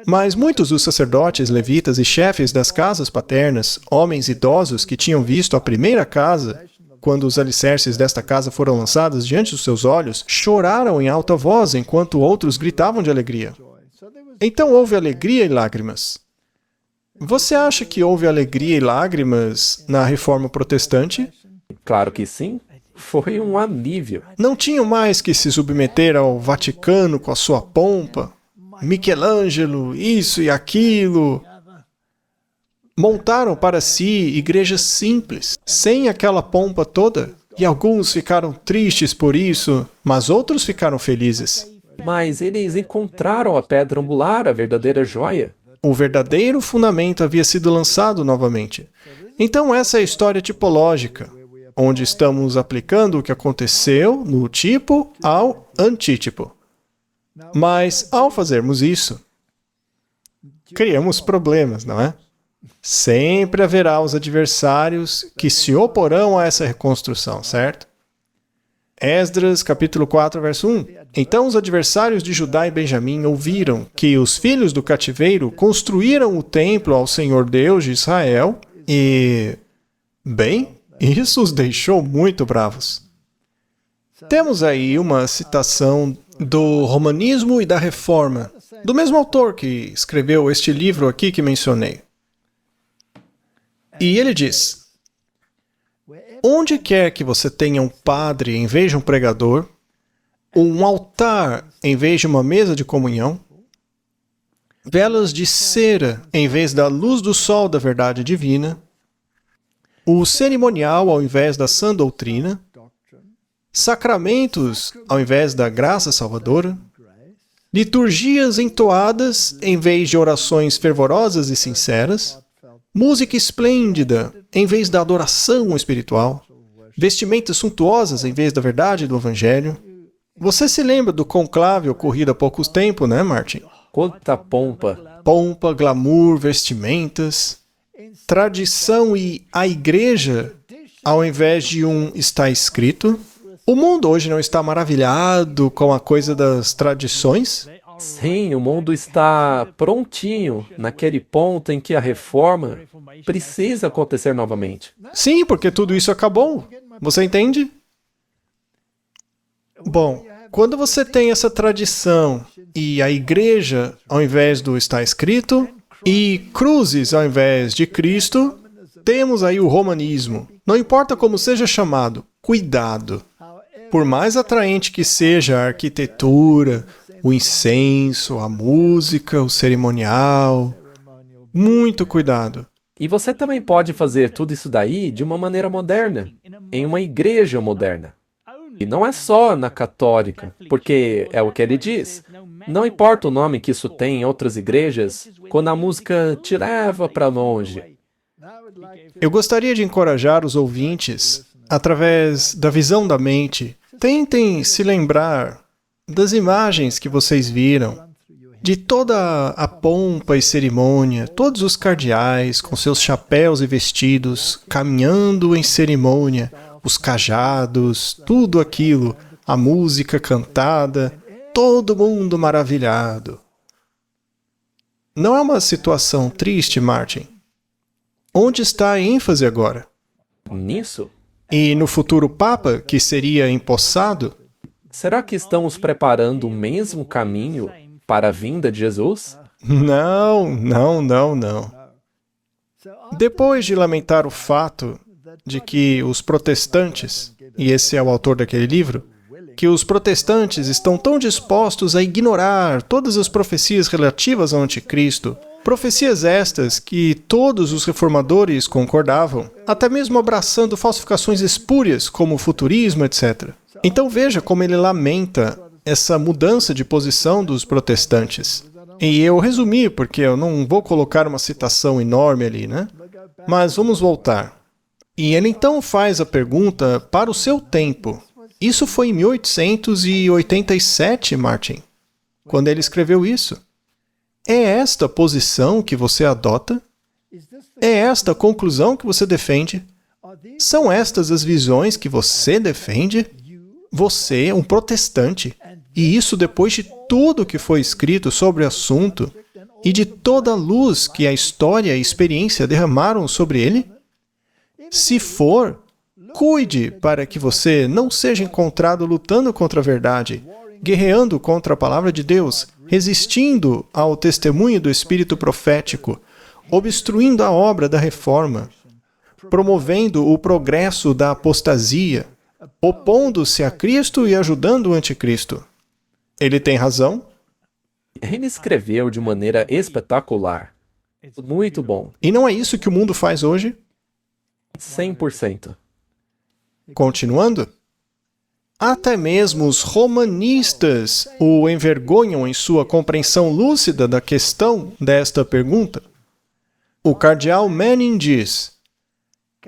Mas muitos dos sacerdotes, levitas e chefes das casas paternas, homens idosos que tinham visto a primeira casa, quando os alicerces desta casa foram lançados diante dos seus olhos, choraram em alta voz, enquanto outros gritavam de alegria. Então houve alegria e lágrimas. Você acha que houve alegria e lágrimas na Reforma Protestante? Claro que sim. Foi um alívio. Não tinham mais que se submeter ao Vaticano com a sua pompa. Michelangelo, isso e aquilo. Montaram para si igrejas simples, sem aquela pompa toda. E alguns ficaram tristes por isso, mas outros ficaram felizes. Mas eles encontraram a pedra angular, a verdadeira joia. O verdadeiro fundamento havia sido lançado novamente. Então essa é a história tipológica, onde estamos aplicando o que aconteceu no tipo ao antítipo. Mas, ao fazermos isso, criamos problemas, não é? Sempre haverá os adversários que se oporão a essa reconstrução, certo? Esdras, capítulo 4, verso 1. Então os adversários de Judá e Benjamim ouviram que os filhos do cativeiro construíram o templo ao Senhor Deus de Israel e... Bem, isso os deixou muito bravos. Temos aí uma citação do Romanismo e da Reforma, do mesmo autor que escreveu este livro aqui que mencionei. E ele diz: onde quer que você tenha um padre em vez de um pregador, um altar em vez de uma mesa de comunhão, velas de cera em vez da luz do sol da verdade divina, o cerimonial ao invés da sã doutrina, sacramentos ao invés da graça salvadora, liturgias entoadas em vez de orações fervorosas e sinceras, música esplêndida em vez da adoração espiritual, vestimentas suntuosas em vez da verdade do Evangelho. Você se lembra do conclave ocorrido há pouco tempo, né, Martin? Quanta pompa. Pompa, glamour, vestimentas, tradição e a igreja, ao invés de um está escrito. O mundo hoje não está maravilhado com a coisa das tradições? Sim, o mundo está prontinho naquele ponto em que a reforma precisa acontecer novamente. Sim, porque tudo isso acabou. Você entende? Bom, quando você tem essa tradição e a igreja, ao invés do está escrito, e cruzes ao invés de Cristo, temos aí o romanismo. Não importa como seja chamado, cuidado. Por mais atraente que seja a arquitetura, o incenso, a música, o cerimonial, muito cuidado. E você também pode fazer tudo isso daí de uma maneira moderna, em uma igreja moderna. E não é só na católica, porque é o que ele diz. Não importa o nome que isso tem em outras igrejas, quando a música te leva para longe. Eu gostaria de encorajar os ouvintes, através da visão da mente, tentem se lembrar das imagens que vocês viram, de toda a pompa e cerimônia, todos os cardeais com seus chapéus e vestidos, caminhando em cerimônia, os cajados, tudo aquilo, a música cantada, todo mundo maravilhado. Não é uma situação triste, Martin? Onde está a ênfase agora? Nisso? E no futuro Papa, que seria empossado? Será que estamos preparando o mesmo caminho para a vinda de Jesus? Não. Depois de lamentar o fato de que os protestantes, e esse é o autor daquele livro, que os protestantes estão tão dispostos a ignorar todas as profecias relativas ao anticristo, profecias estas que todos os reformadores concordavam, até mesmo abraçando falsificações espúrias como o futurismo, etc. Então veja como ele lamenta essa mudança de posição dos protestantes. E eu resumi, porque eu não vou colocar uma citação enorme ali, né? Mas vamos voltar. E ele então faz a pergunta para o seu tempo. Isso foi em 1887, Martin, quando ele escreveu isso. É esta a posição que você adota? É esta a conclusão que você defende? São estas as visões que você defende? Você é um protestante. E isso depois de tudo que foi escrito sobre o assunto e de toda a luz que a história e a experiência derramaram sobre ele? Se for, cuide para que você não seja encontrado lutando contra a verdade, guerreando contra a palavra de Deus, resistindo ao testemunho do Espírito profético, obstruindo a obra da reforma, promovendo o progresso da apostasia, opondo-se a Cristo e ajudando o anticristo. Ele tem razão? Ele escreveu de maneira espetacular. Muito bom. E não é isso que o mundo faz hoje? 100%. Continuando. Até mesmo os romanistas o envergonham em sua compreensão lúcida da questão desta pergunta. O cardeal Manning diz: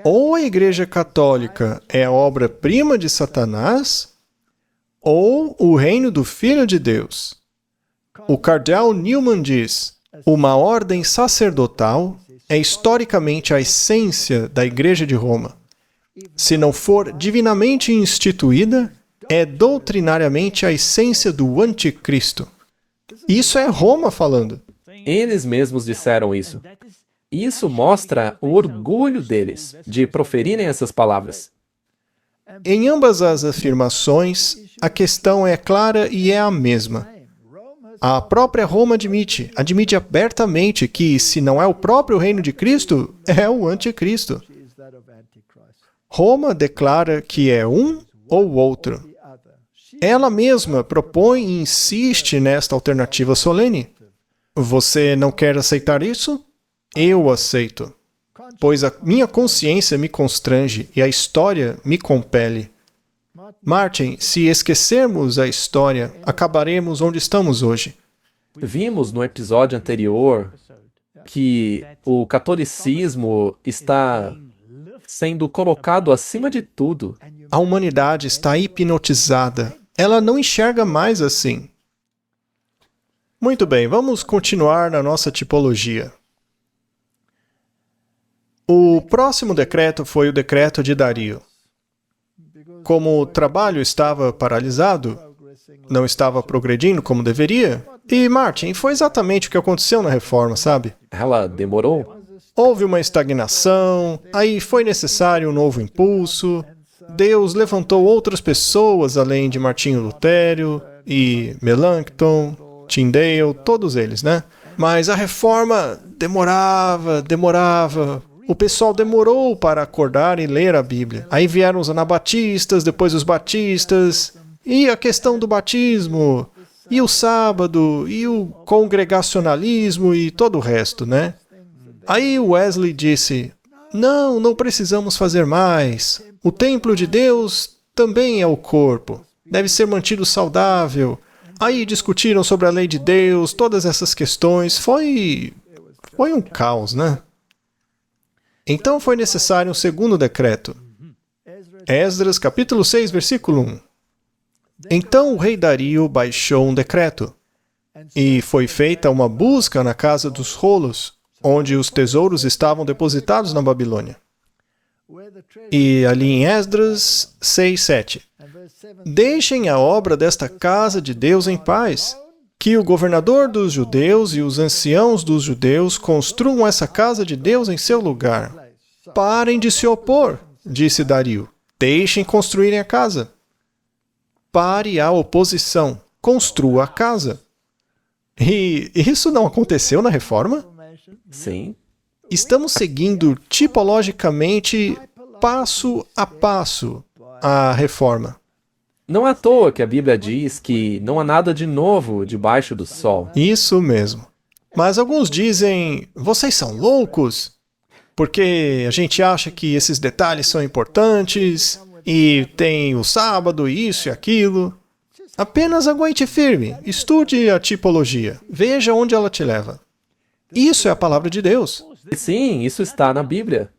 ou a Igreja Católica é a obra-prima de Satanás, ou o reino do Filho de Deus. O cardeal Newman diz: uma ordem sacerdotal é historicamente a essência da Igreja de Roma. Se não for divinamente instituída, é doutrinariamente a essência do anticristo. Isso é Roma falando. Eles mesmos disseram isso. Isso mostra o orgulho deles de proferirem essas palavras. Em ambas as afirmações, a questão é clara e é a mesma. A própria Roma admite abertamente que, se não é o próprio reino de Cristo, é o anticristo. Roma declara que é um ou outro. Ela mesma propõe e insiste nesta alternativa solene. Você não quer aceitar isso? Eu aceito. Pois a minha consciência me constrange e a história me compele. Martin, se esquecermos a história, acabaremos onde estamos hoje. Vimos no episódio anterior que o catolicismo está sendo colocado acima de tudo. A humanidade está hipnotizada. Ela não enxerga mais assim. Muito bem, vamos continuar na nossa tipologia. O próximo decreto foi o decreto de Dario. Como o trabalho estava paralisado, não estava progredindo como deveria, E, Martin, foi exatamente o que aconteceu na Reforma, sabe? Ela demorou? Houve uma estagnação, aí foi necessário um novo impulso. Deus levantou outras pessoas além de Martinho Lutero e Melanchthon, Tyndale, todos eles, né? Mas a Reforma demorava. O pessoal demorou para acordar e ler a Bíblia. Aí vieram os anabatistas, depois os batistas, e a questão do batismo, e o sábado, e o congregacionalismo e todo o resto, né? Aí Wesley disse, não precisamos fazer mais. O templo de Deus também é o corpo. Deve ser mantido saudável. Aí discutiram sobre a lei de Deus, todas essas questões. Foi um caos, né? Então foi necessário um segundo decreto. Esdras, capítulo 6, versículo 1. Então o rei Dario baixou um decreto, e foi feita uma busca na casa dos rolos, onde os tesouros estavam depositados na Babilônia. E ali em Esdras 6, 7. Deixem a obra desta casa de Deus em paz, que o governador dos judeus e os anciãos dos judeus construam essa casa de Deus em seu lugar. Parem de se opor, disse Dario. Deixem construírem a casa. Pare a oposição. Construa a casa. E isso não aconteceu na Reforma? Sim. Estamos seguindo tipologicamente, passo a passo, a Reforma. Não é à toa que a Bíblia diz que não há nada de novo debaixo do sol. Isso mesmo. Mas alguns dizem, vocês são loucos, porque a gente acha que esses detalhes são importantes, e tem o sábado, isso e aquilo. Apenas aguente firme, estude a tipologia, veja onde ela te leva. Isso é a palavra de Deus. Sim, isso está na Bíblia.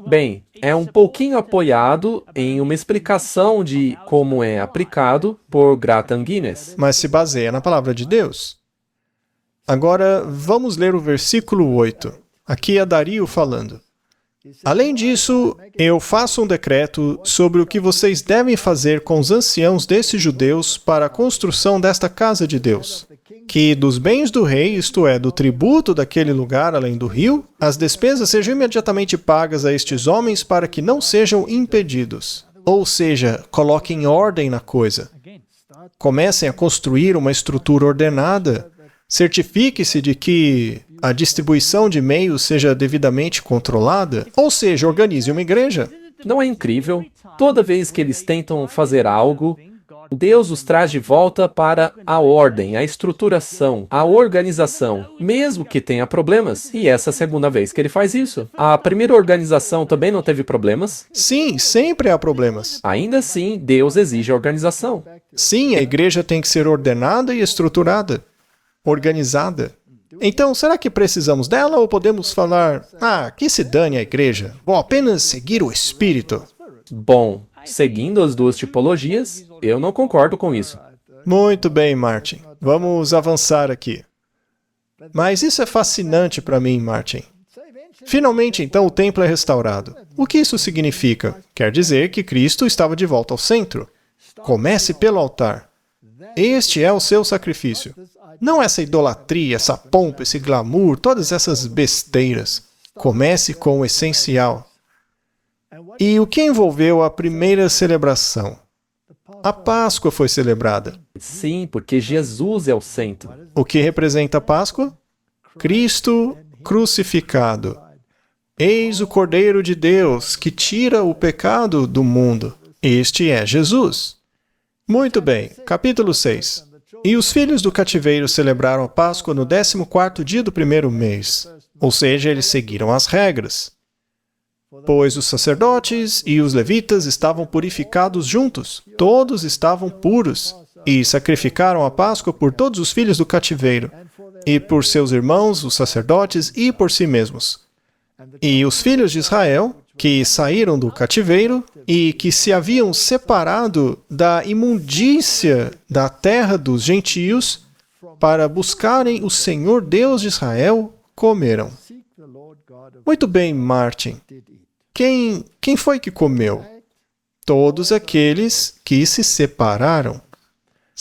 Bem, é um pouquinho apoiado em uma explicação de como é aplicado por Gratan Guinness. Mas se baseia na palavra de Deus. Agora, vamos ler o versículo 8. Aqui é Dario falando. Além disso, eu faço um decreto sobre o que vocês devem fazer com os anciãos desses judeus para a construção desta casa de Deus. Que dos bens do rei, isto é, do tributo daquele lugar além do rio, as despesas sejam imediatamente pagas a estes homens para que não sejam impedidos. Ou seja, coloquem ordem na coisa. Comecem a construir uma estrutura ordenada. Certifique-se de que a distribuição de meios seja devidamente controlada. Ou seja, organize uma igreja. Não é incrível? Toda vez que eles tentam fazer algo, Deus os traz de volta para a ordem, a estruturação, a organização, mesmo que tenha problemas. E essa é a segunda vez que ele faz isso. A primeira organização também não teve problemas? Sim, sempre há problemas. Ainda assim, Deus exige a organização. Sim, a igreja tem que ser ordenada e estruturada, organizada. Então, será que precisamos dela ou podemos falar, que se dane a igreja, vou apenas seguir o Espírito? Bom, seguindo as duas tipologias, eu não concordo com isso. Muito bem, Martin. Vamos avançar aqui. Mas isso é fascinante para mim, Martin. Finalmente, então, o templo é restaurado. O que isso significa? Quer dizer que Cristo estava de volta ao centro. Comece pelo altar. Este é o seu sacrifício. Não essa idolatria, essa pompa, esse glamour, todas essas besteiras. Comece com o essencial. E o que envolveu a primeira celebração? A Páscoa foi celebrada. Sim, porque Jesus é o centro. O que representa a Páscoa? Cristo crucificado. Eis o Cordeiro de Deus que tira o pecado do mundo. Este é Jesus. Muito bem, capítulo 6. E os filhos do cativeiro celebraram a Páscoa no 14º dia do primeiro mês. Ou seja, eles seguiram as regras. Pois os sacerdotes e os levitas estavam purificados juntos. Todos estavam puros. E sacrificaram a Páscoa por todos os filhos do cativeiro, e por seus irmãos, os sacerdotes, e por si mesmos. E os filhos de Israel, que saíram do cativeiro e que se haviam separado da imundícia da terra dos gentios para buscarem o Senhor Deus de Israel, comeram. Muito bem, Martin. Quem foi que comeu? Todos aqueles que se separaram.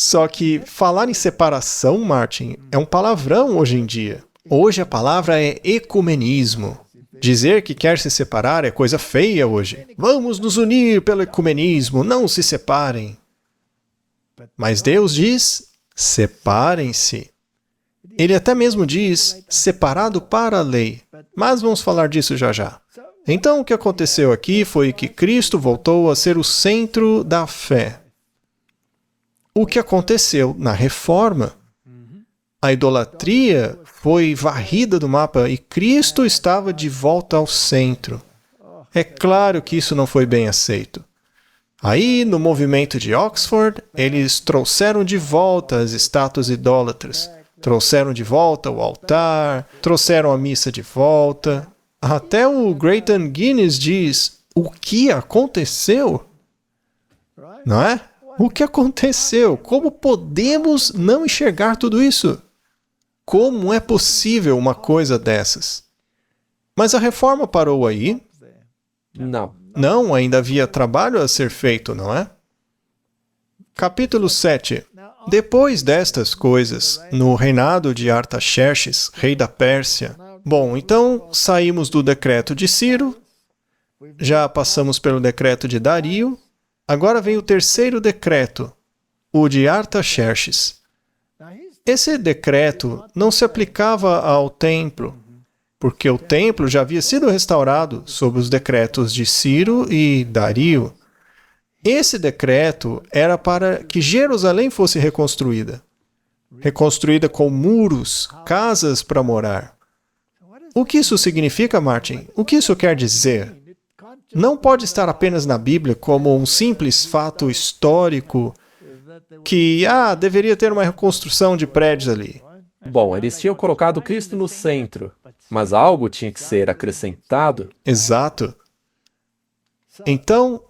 Só que falar em separação, Martin, é um palavrão hoje em dia. Hoje a palavra é ecumenismo. Dizer que quer se separar é coisa feia hoje. Vamos nos unir pelo ecumenismo, não se separem. Mas Deus diz, separem-se. Ele até mesmo diz, separado para a lei. Mas vamos falar disso já já. Então o que aconteceu aqui foi que Cristo voltou a ser o centro da fé. O que aconteceu na Reforma? A idolatria foi varrida do mapa e Cristo estava de volta ao centro. É claro que isso não foi bem aceito. Aí, no movimento de Oxford, eles trouxeram de volta as estátuas idólatras, trouxeram de volta o altar, trouxeram a missa de volta. Até o Grayton Guinness diz, o que aconteceu? Não é? O que aconteceu? Como podemos não enxergar tudo isso? Como é possível uma coisa dessas? Mas a reforma parou aí? Não. Não, ainda havia trabalho a ser feito, não é? Capítulo 7. Depois destas coisas, no reinado de Artaxerxes, rei da Pérsia. Bom, então saímos do decreto de Ciro, já passamos pelo decreto de Dario, agora vem o terceiro decreto, o de Artaxerxes. Esse decreto não se aplicava ao templo, porque o templo já havia sido restaurado sob os decretos de Ciro e Dario. Esse decreto era para que Jerusalém fosse reconstruída. Reconstruída com muros, casas para morar. O que isso significa, Martin? O que isso quer dizer? Não pode estar apenas na Bíblia como um simples fato histórico que, deveria ter uma reconstrução de prédios ali. Bom, eles tinham colocado Cristo no centro, mas algo tinha que ser acrescentado. Exato. Então,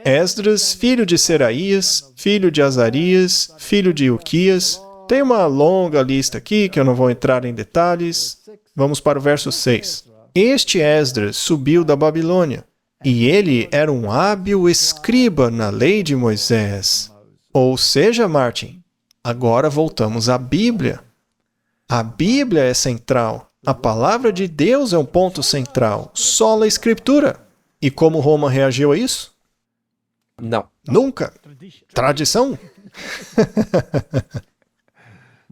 Esdras, filho de Seraías, filho de Azarias, filho de Ilquias. Tem uma longa lista aqui que eu não vou entrar em detalhes. Vamos para o verso 6. Este Esdras subiu da Babilônia, e ele era um hábil escriba na lei de Moisés. Ou seja, Martin, agora voltamos à Bíblia. A Bíblia é central. A palavra de Deus é um ponto central. Sola Escritura. E como Roma reagiu a isso? Não. Nunca. Tradição?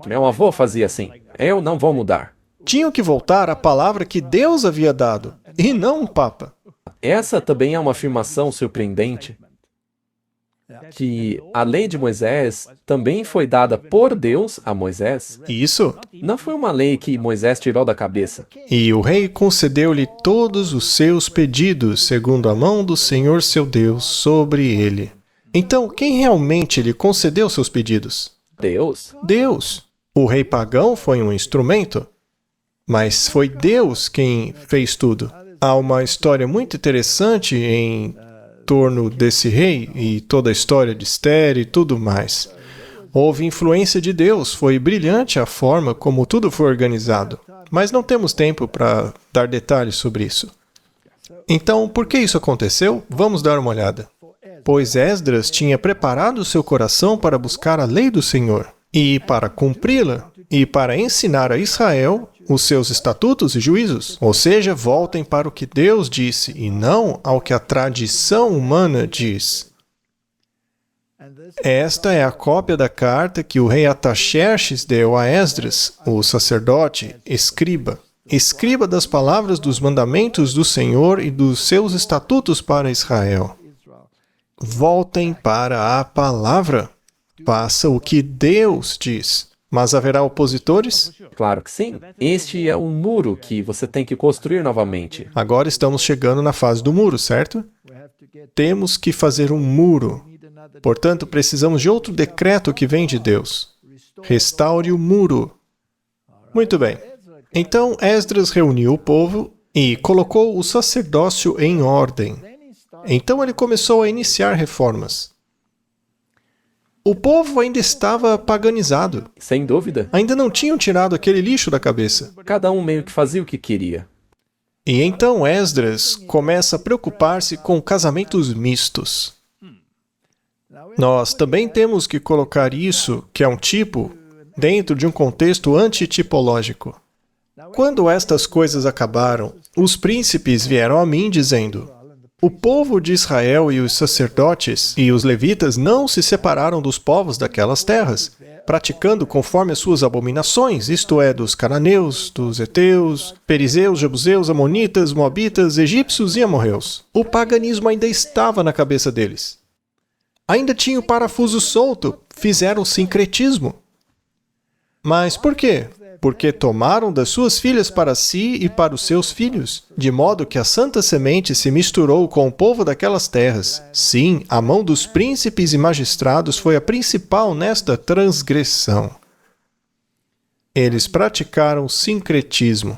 Meu avô fazia assim. Eu não vou mudar. Tinham que voltar à palavra que Deus havia dado, e não um papa. Essa também é uma afirmação surpreendente. Que a lei de Moisés também foi dada por Deus a Moisés. Isso. Não foi uma lei que Moisés tirou da cabeça. E o rei concedeu-lhe todos os seus pedidos, segundo a mão do Senhor seu Deus sobre ele. Então, quem realmente lhe concedeu seus pedidos? Deus? Deus. O rei pagão foi um instrumento, mas foi Deus quem fez tudo. Há uma história muito interessante em torno desse rei e toda a história de Esther e tudo mais. Houve influência de Deus, foi brilhante a forma como tudo foi organizado, mas não temos tempo para dar detalhes sobre isso. Então, por que isso aconteceu? Vamos dar uma olhada. Pois Esdras tinha preparado seu coração para buscar a lei do Senhor, e para cumpri-la, e para ensinar a Israel os seus estatutos e juízos. Ou seja, voltem para o que Deus disse, e não ao que a tradição humana diz. Esta é a cópia da carta que o rei Artaxerxes deu a Esdras, o sacerdote, escriba. Escriba das palavras dos mandamentos do Senhor e dos seus estatutos para Israel. Voltem para a palavra. Faça o que Deus diz. Mas haverá opositores? Claro que sim. Este é um muro que você tem que construir novamente. Agora estamos chegando na fase do muro, certo? Temos que fazer um muro. Portanto, precisamos de outro decreto que vem de Deus. Restaure o muro. Muito bem. Então, Esdras reuniu o povo e colocou o sacerdócio em ordem. Então ele começou a iniciar reformas. O povo ainda estava paganizado. Sem dúvida. Ainda não tinham tirado aquele lixo da cabeça. Cada um meio que fazia o que queria. E então Esdras começa a preocupar-se com casamentos mistos. Nós também temos que colocar isso, que é um tipo, dentro de um contexto antitipológico. Quando estas coisas acabaram, os príncipes vieram a mim dizendo: o povo de Israel e os sacerdotes e os levitas não se separaram dos povos daquelas terras, praticando conforme as suas abominações, isto é, dos cananeus, dos heteus, perizeus, jebuseus, amonitas, moabitas, egípcios e amorreus. O paganismo ainda estava na cabeça deles. Ainda tinha o parafuso solto, fizeram sincretismo. Mas por quê? Porque tomaram das suas filhas para si e para os seus filhos, de modo que a santa semente se misturou com o povo daquelas terras. Sim, a mão dos príncipes e magistrados foi a principal nesta transgressão. Eles praticaram sincretismo.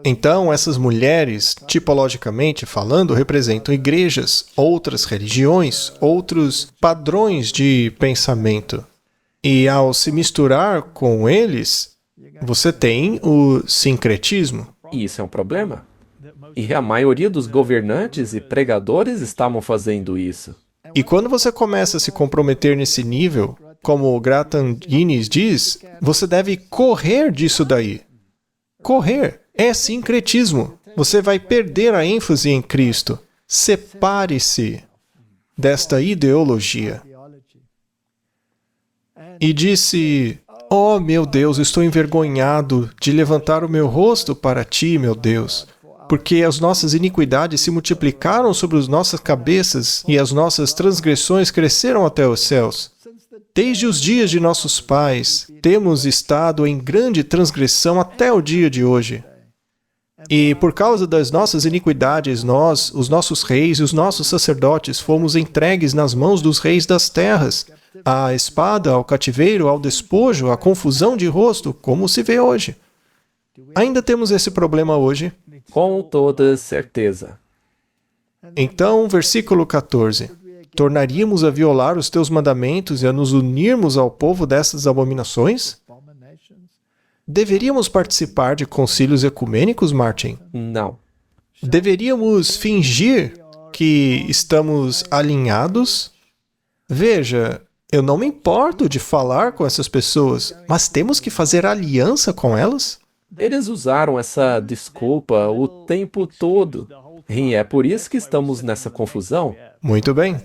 Então, essas mulheres, tipologicamente falando, representam igrejas, outras religiões, outros padrões de pensamento. E ao se misturar com eles, você tem o sincretismo. E isso é um problema. E a maioria dos governantes e pregadores estavam fazendo isso. E quando você começa a se comprometer nesse nível, como o Gratan Guinness diz, você deve correr disso daí. Correr é sincretismo. Você vai perder a ênfase em Cristo. Separe-se desta ideologia. E disse: oh, meu Deus, estou envergonhado de levantar o meu rosto para ti, meu Deus, porque as nossas iniquidades se multiplicaram sobre as nossas cabeças e as nossas transgressões cresceram até os céus. Desde os dias de nossos pais, temos estado em grande transgressão até o dia de hoje. E por causa das nossas iniquidades, nós, os nossos reis e os nossos sacerdotes, fomos entregues nas mãos dos reis das terras, à espada, ao cativeiro, ao despojo, à confusão de rosto, como se vê hoje. Ainda temos esse problema hoje? Com toda certeza. Então, versículo 14. Tornaríamos a violar os teus mandamentos e a nos unirmos ao povo dessas abominações? Deveríamos participar de concílios ecumênicos, Martin? Não. Deveríamos fingir que estamos alinhados? Veja, eu não me importo de falar com essas pessoas, mas temos que fazer aliança com elas? Eles usaram essa desculpa o tempo todo. E é por isso que estamos nessa confusão. Muito bem.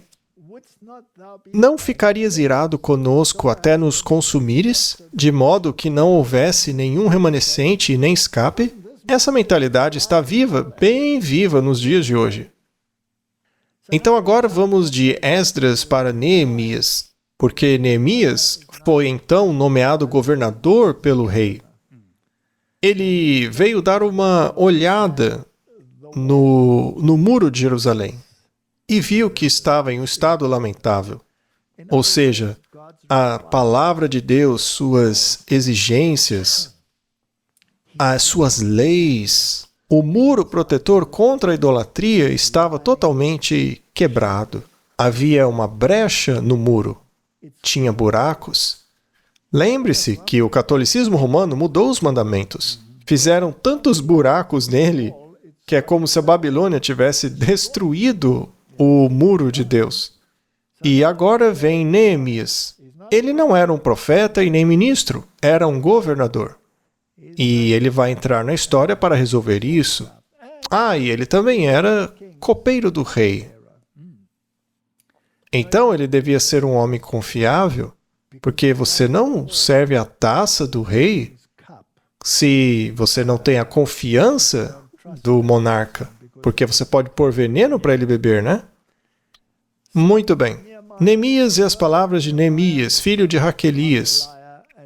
Não ficarias irado conosco até nos consumires, de modo que não houvesse nenhum remanescente e nem escape? Essa mentalidade está viva, bem viva nos dias de hoje. Então agora vamos de Esdras para Neemias, porque Neemias foi então nomeado governador pelo rei. Ele veio dar uma olhada no muro de Jerusalém e viu que estava em um estado lamentável. Ou seja, a palavra de Deus, suas exigências, as suas leis, o muro protetor contra a idolatria estava totalmente quebrado. Havia uma brecha no muro. Tinha buracos. Lembre-se que o catolicismo romano mudou os mandamentos. Fizeram tantos buracos nele que é como se a Babilônia tivesse destruído o muro de Deus. E agora vem Neemias. Ele não era um profeta e nem ministro, era um governador. E ele vai entrar na história para resolver isso. E ele também era copeiro do rei. Então ele devia ser um homem confiável, porque você não serve a taça do rei se você não tem a confiança do monarca, porque você pode pôr veneno para ele beber, né? Muito bem. Neemias e as palavras de Neemias, filho de Raquelias.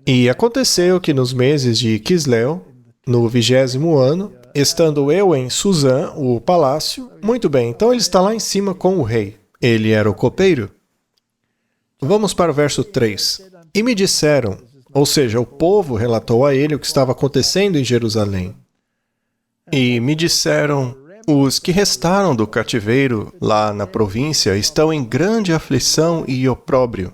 E aconteceu que nos meses de Quisleu, no 20º ano, estando eu em Suzã, o palácio, muito bem, então ele está lá em cima com o rei. Ele era o copeiro. Vamos para o verso 3. E me disseram, ou seja, o povo relatou a ele o que estava acontecendo em Jerusalém. E me disseram, os que restaram do cativeiro lá na província estão em grande aflição e opróbrio.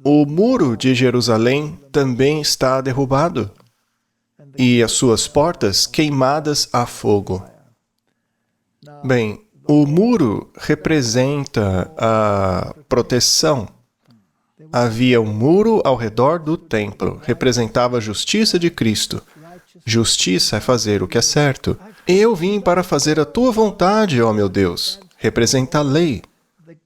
O muro de Jerusalém também está derrubado, e as suas portas queimadas a fogo. Bem, O muro representa a proteção. Havia um muro ao redor do templo, representava a justiça de Cristo. Justiça é fazer o que é certo. Eu vim para fazer a tua vontade, ó meu Deus. Representa a lei.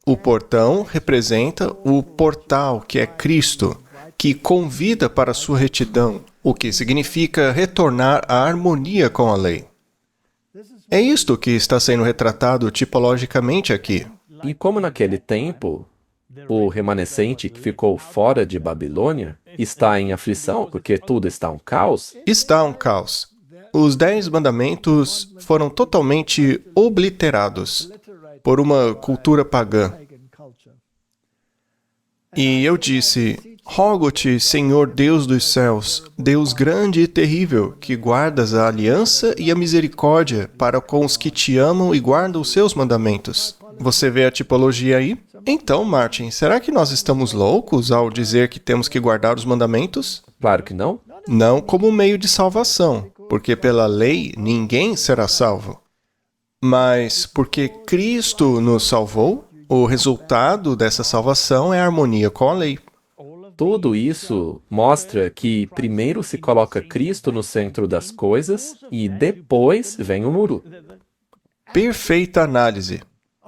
O portão representa o portal, que é Cristo, que convida para a sua retidão, o que significa retornar à harmonia com a lei. É isto que está sendo retratado tipologicamente aqui. E como naquele tempo, o remanescente que ficou fora de Babilônia está em aflição, porque tudo está um caos, Está um caos. Os 10 mandamentos foram totalmente obliterados por uma cultura pagã. E eu disse, rogo-te, Senhor Deus dos céus, Deus grande e terrível, que guardas a aliança e a misericórdia para com os que te amam e guardam os seus mandamentos. Você vê a tipologia aí? Então, Martin, será que nós estamos loucos ao dizer que temos que guardar os mandamentos? claro que não. Não como meio de salvação, porque pela lei ninguém será salvo. Mas porque Cristo nos salvou, o resultado dessa salvação é a harmonia com a lei. Tudo isso mostra que primeiro se coloca Cristo no centro das coisas e depois vem o muro. Perfeita análise.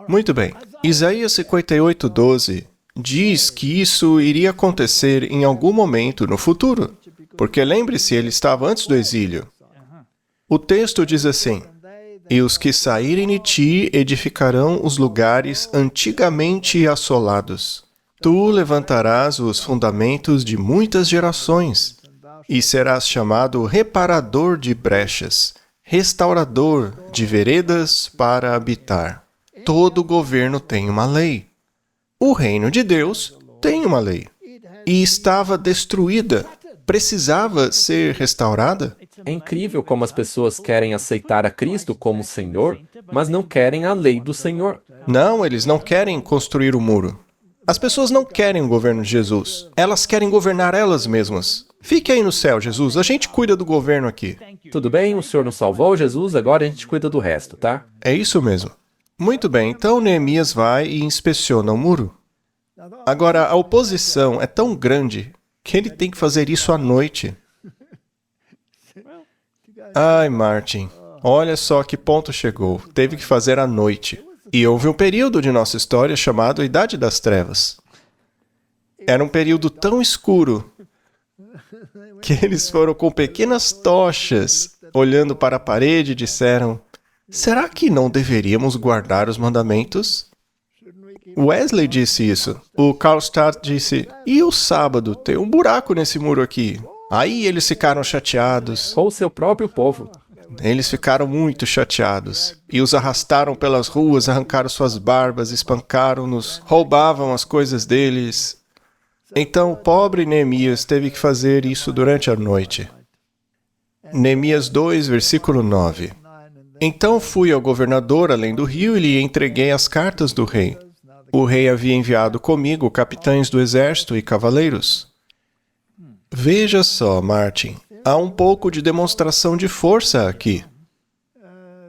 Muito bem. Isaías 58:12 diz que isso iria acontecer em algum momento no futuro, porque lembre-se, ele estava antes do exílio. O texto diz assim: e os que saírem de ti edificarão os lugares antigamente assolados. Tu levantarás os fundamentos de muitas gerações, e serás chamado reparador de brechas, restaurador de veredas para habitar. Todo governo tem uma lei. O reino de Deus tem uma lei. E estava destruída. Precisava ser restaurada? É incrível como as pessoas querem aceitar a Cristo como Senhor, mas não querem a lei do Senhor. Não, eles não querem construir o muro. As pessoas não querem o governo de Jesus. Elas querem governar elas mesmas. Fique aí no céu, Jesus. A gente cuida do governo aqui. Tudo bem, o Senhor nos salvou, Jesus, agora a gente cuida do resto, tá? É isso mesmo. Muito bem, então Neemias vai e inspeciona o muro. Agora, a oposição é tão grande que ele tem que fazer isso à noite. Ai, Martin, olha só que ponto chegou. Teve que fazer à noite. E houve um período de nossa história chamado Idade das Trevas. Era um período tão escuro que eles foram com pequenas tochas, olhando para a parede e disseram: será que não deveríamos guardar os mandamentos? Wesley disse isso. O Karlstadt disse: e o sábado? Tem um buraco nesse muro aqui. Aí eles ficaram chateados. Com o seu próprio povo. Eles ficaram muito chateados. E os arrastaram pelas ruas, arrancaram suas barbas, espancaram-nos, roubavam as coisas deles. Então o pobre Neemias teve que fazer isso durante a noite. Neemias 2, versículo 9. Então fui ao governador além do rio e lhe entreguei as cartas do rei. O rei havia enviado comigo capitães do exército e cavaleiros. Veja só, Martin, há um pouco de demonstração de força aqui.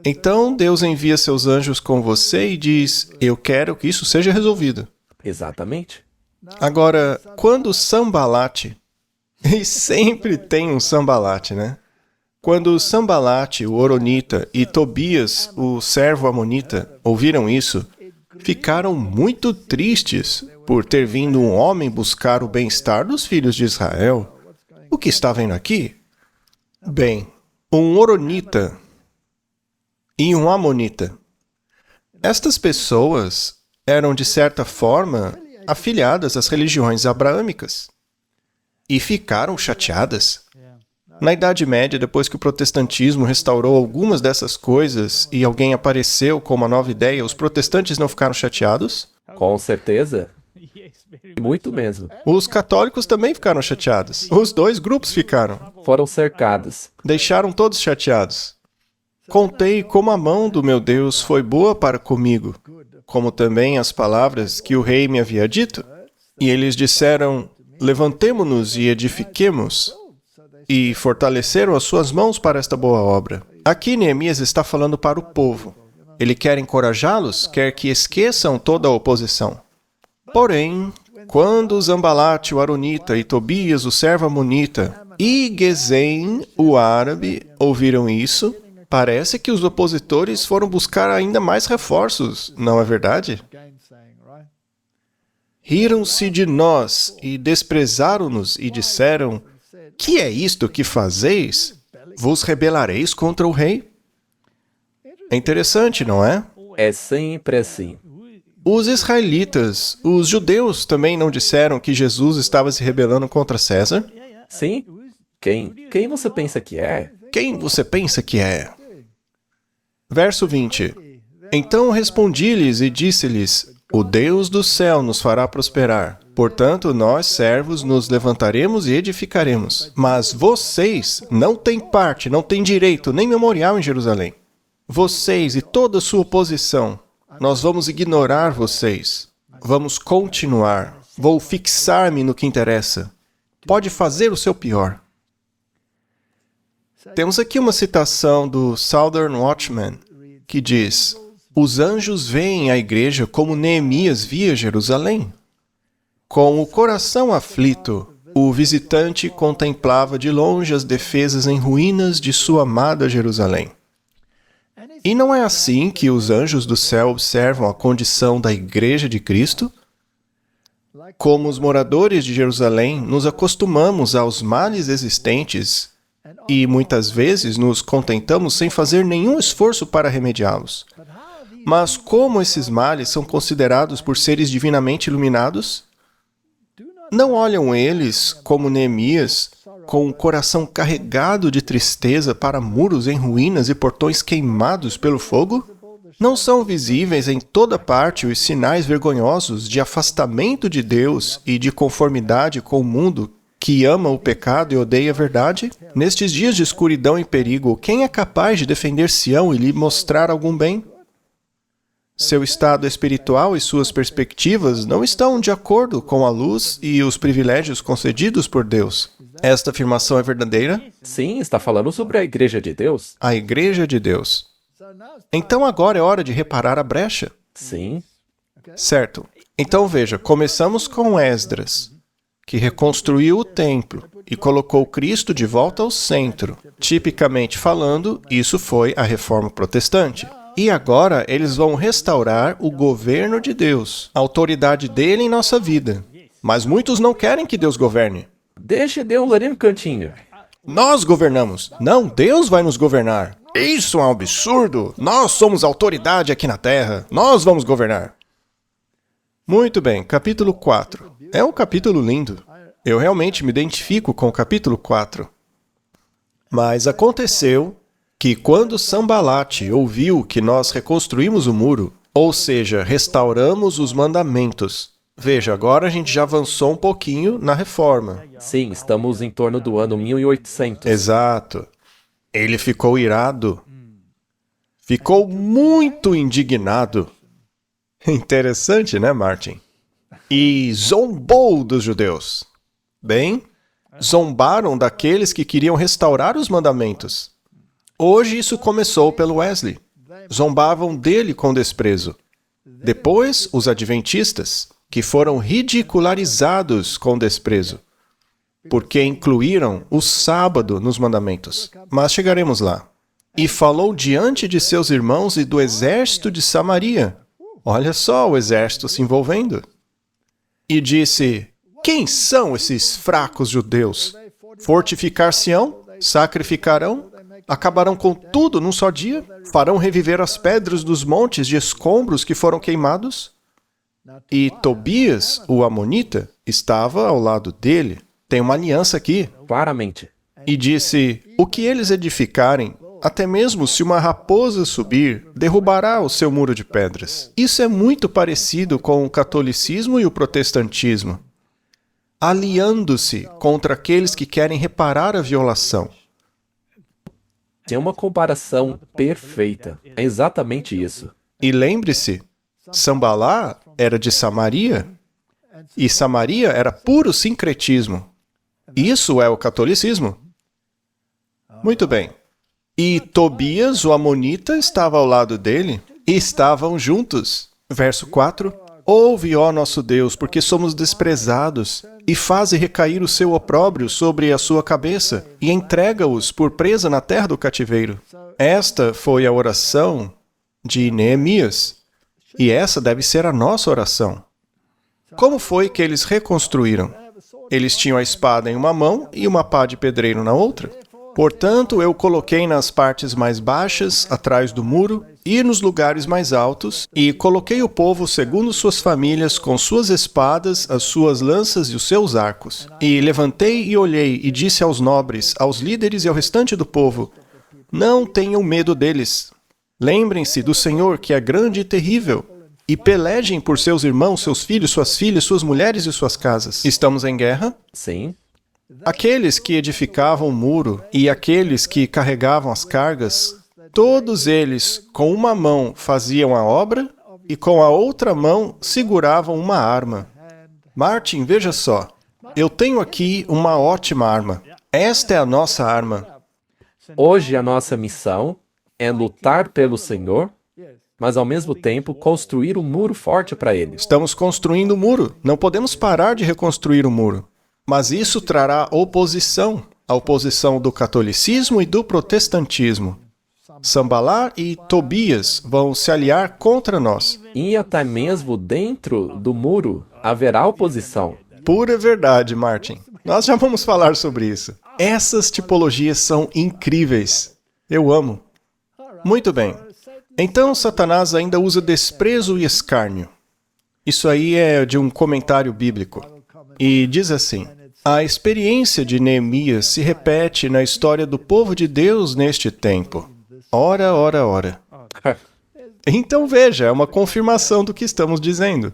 Então Deus envia seus anjos com você e diz: eu quero que isso seja resolvido. Exatamente. Agora, quando Sambalate, e sempre tem um Sambalate, né? Quando Sambalate, o Horonita, e Tobias, o servo amonita, ouviram isso, ficaram muito tristes por ter vindo um homem buscar o bem-estar dos filhos de Israel. O que está vendo aqui? Bem, um Horonita e um Amonita. Estas pessoas eram, de certa forma, afiliadas às religiões abraâmicas. E ficaram chateadas. Na Idade Média, depois que o protestantismo restaurou algumas dessas coisas e alguém apareceu com uma nova ideia, os protestantes não ficaram chateados? Com certeza. Muito mesmo. Os católicos também ficaram chateados. Os dois grupos ficaram. Foram cercados. Deixaram todos chateados. Contei como a mão do meu Deus foi boa para comigo, como também as palavras que o rei me havia dito. E eles disseram: levantemo-nos e edifiquemos. E fortaleceram as suas mãos para esta boa obra. Aqui Neemias está falando para o povo. Ele quer encorajá-los, quer que esqueçam toda a oposição. Porém, quando Zambalate, o Aronita, e Tobias, o servo amonita, e Gesem, o árabe, ouviram isso, parece que os opositores foram buscar ainda mais reforços, não é verdade? Riram-se de nós e desprezaram-nos e disseram: que é isto que fazeis? Vos rebelareis contra o rei? É interessante, não é? É sempre assim. Os israelitas, os judeus também não disseram que Jesus estava se rebelando contra César? Sim? Quem você pensa que é? Quem você pensa que é? Verso 20. Então respondi-lhes e disse-lhes: o Deus do céu nos fará prosperar. Portanto, nós, servos, nos levantaremos e edificaremos. Mas vocês não têm parte, não têm direito, nem memorial em Jerusalém. Vocês e toda a sua oposição, nós vamos ignorar vocês. Vamos continuar. Vou fixar-me no que interessa. Pode fazer o seu pior. Temos aqui uma citação do Southern Watchman, que diz: os anjos veem a igreja como Neemias via Jerusalém. Com o coração aflito, o visitante contemplava de longe as defesas em ruínas de sua amada Jerusalém. E não é assim que os anjos do céu observam a condição da igreja de Cristo? Como os moradores de Jerusalém, nos acostumamos aos males existentes e muitas vezes nos contentamos sem fazer nenhum esforço para remediá-los. Mas como esses males são considerados por seres divinamente iluminados? Não olham eles, como Neemias, com um coração carregado de tristeza para muros em ruínas e portões queimados pelo fogo? Não são visíveis em toda parte os sinais vergonhosos de afastamento de Deus e de conformidade com o mundo que ama o pecado e odeia a verdade? Nestes dias de escuridão e perigo, quem é capaz de defender Sião e lhe mostrar algum bem? Seu estado espiritual e suas perspectivas não estão de acordo com a luz e os privilégios concedidos por Deus. Esta afirmação é verdadeira? Sim, está falando sobre a Igreja de Deus? A Igreja de Deus. Então agora é hora de reparar a brecha. Sim. Certo. Então veja, começamos com Esdras, que reconstruiu o templo e colocou Cristo de volta ao centro. Tipicamente falando, isso foi a Reforma Protestante. E agora eles vão restaurar o governo de Deus, a autoridade dele em nossa vida. Mas muitos não querem que Deus governe. Deixa Deus ali no cantinho. Nós governamos. Não, Deus vai nos governar. Isso é um absurdo. Nós somos autoridade aqui na Terra. Nós vamos governar. Muito bem, capítulo 4. É um capítulo lindo. Eu realmente me identifico com o capítulo 4. Mas aconteceu que quando Sambalate ouviu que nós reconstruímos o muro, ou seja, restauramos os mandamentos. Veja, agora a gente já avançou um pouquinho na reforma. Sim, estamos em torno do ano 1800. Exato. Ele ficou irado. Ficou muito indignado. Interessante, né, Martin? E zombou dos judeus. Bem, zombaram daqueles que queriam restaurar os mandamentos. Hoje isso começou pelo Wesley. Zombavam dele com desprezo. Depois, os adventistas, que foram ridicularizados com desprezo, porque incluíram o sábado nos mandamentos. Mas chegaremos lá. E falou diante de seus irmãos e do exército de Samaria. Olha só o exército se envolvendo. E disse: quem são esses fracos judeus? Fortificar-se-ão? Sacrificarão? Acabarão com tudo num só dia? Farão reviver as pedras dos montes de escombros que foram queimados? E Tobias, o amonita, estava ao lado dele. Tem uma aliança aqui. Claramente. E disse: o que eles edificarem, até mesmo se uma raposa subir, derrubará o seu muro de pedras. Isso é muito parecido com o catolicismo e o protestantismo, aliando-se contra aqueles que querem reparar a violação. É uma comparação perfeita. É exatamente isso. E lembre-se, Sambalá era de Samaria, e Samaria era puro sincretismo. Isso é o catolicismo. Muito bem. E Tobias, o amonita, estava ao lado dele. e estavam juntos. Verso 4. Ouve, ó nosso Deus, porque somos desprezados, e faze recair o seu opróbrio sobre a sua cabeça, e entrega-os por presa na terra do cativeiro. Esta foi a oração de Neemias, e essa deve ser a nossa oração. Como foi que eles reconstruíram? Eles tinham a espada em uma mão e uma pá de pedreiro na outra. Portanto, eu coloquei nas partes mais baixas, atrás do muro, e nos lugares mais altos, e coloquei o povo segundo suas famílias, com suas espadas, as suas lanças e os seus arcos. E levantei e olhei, e disse aos nobres, aos líderes e ao restante do povo: não tenham medo deles. Lembrem-se do Senhor, que é grande e terrível, e pelejem por seus irmãos, seus filhos, suas filhas, suas mulheres e suas casas. Estamos em guerra? Sim. Aqueles que edificavam o muro e aqueles que carregavam as cargas, todos eles com uma mão faziam a obra e com a outra mão seguravam uma arma. Martin, veja só, eu tenho aqui uma ótima arma. Esta é a nossa arma. Hoje a nossa missão é lutar pelo Senhor, mas ao mesmo tempo construir um muro forte para Ele. Estamos construindo o muro. Não podemos parar de reconstruir o muro. Mas isso trará oposição, a oposição do catolicismo e do protestantismo. Sambalá e Tobias vão se aliar contra nós. E até mesmo dentro do muro haverá oposição. Pura verdade, Martin. Nós já vamos falar sobre isso. Essas tipologias são incríveis. Eu amo. Muito bem. Então, Satanás ainda usa desprezo e escárnio. Isso aí é de um comentário bíblico. E diz assim: a experiência de Neemias se repete na história do povo de Deus neste tempo. Ora, ora, ora. Então veja, é uma confirmação do que estamos dizendo.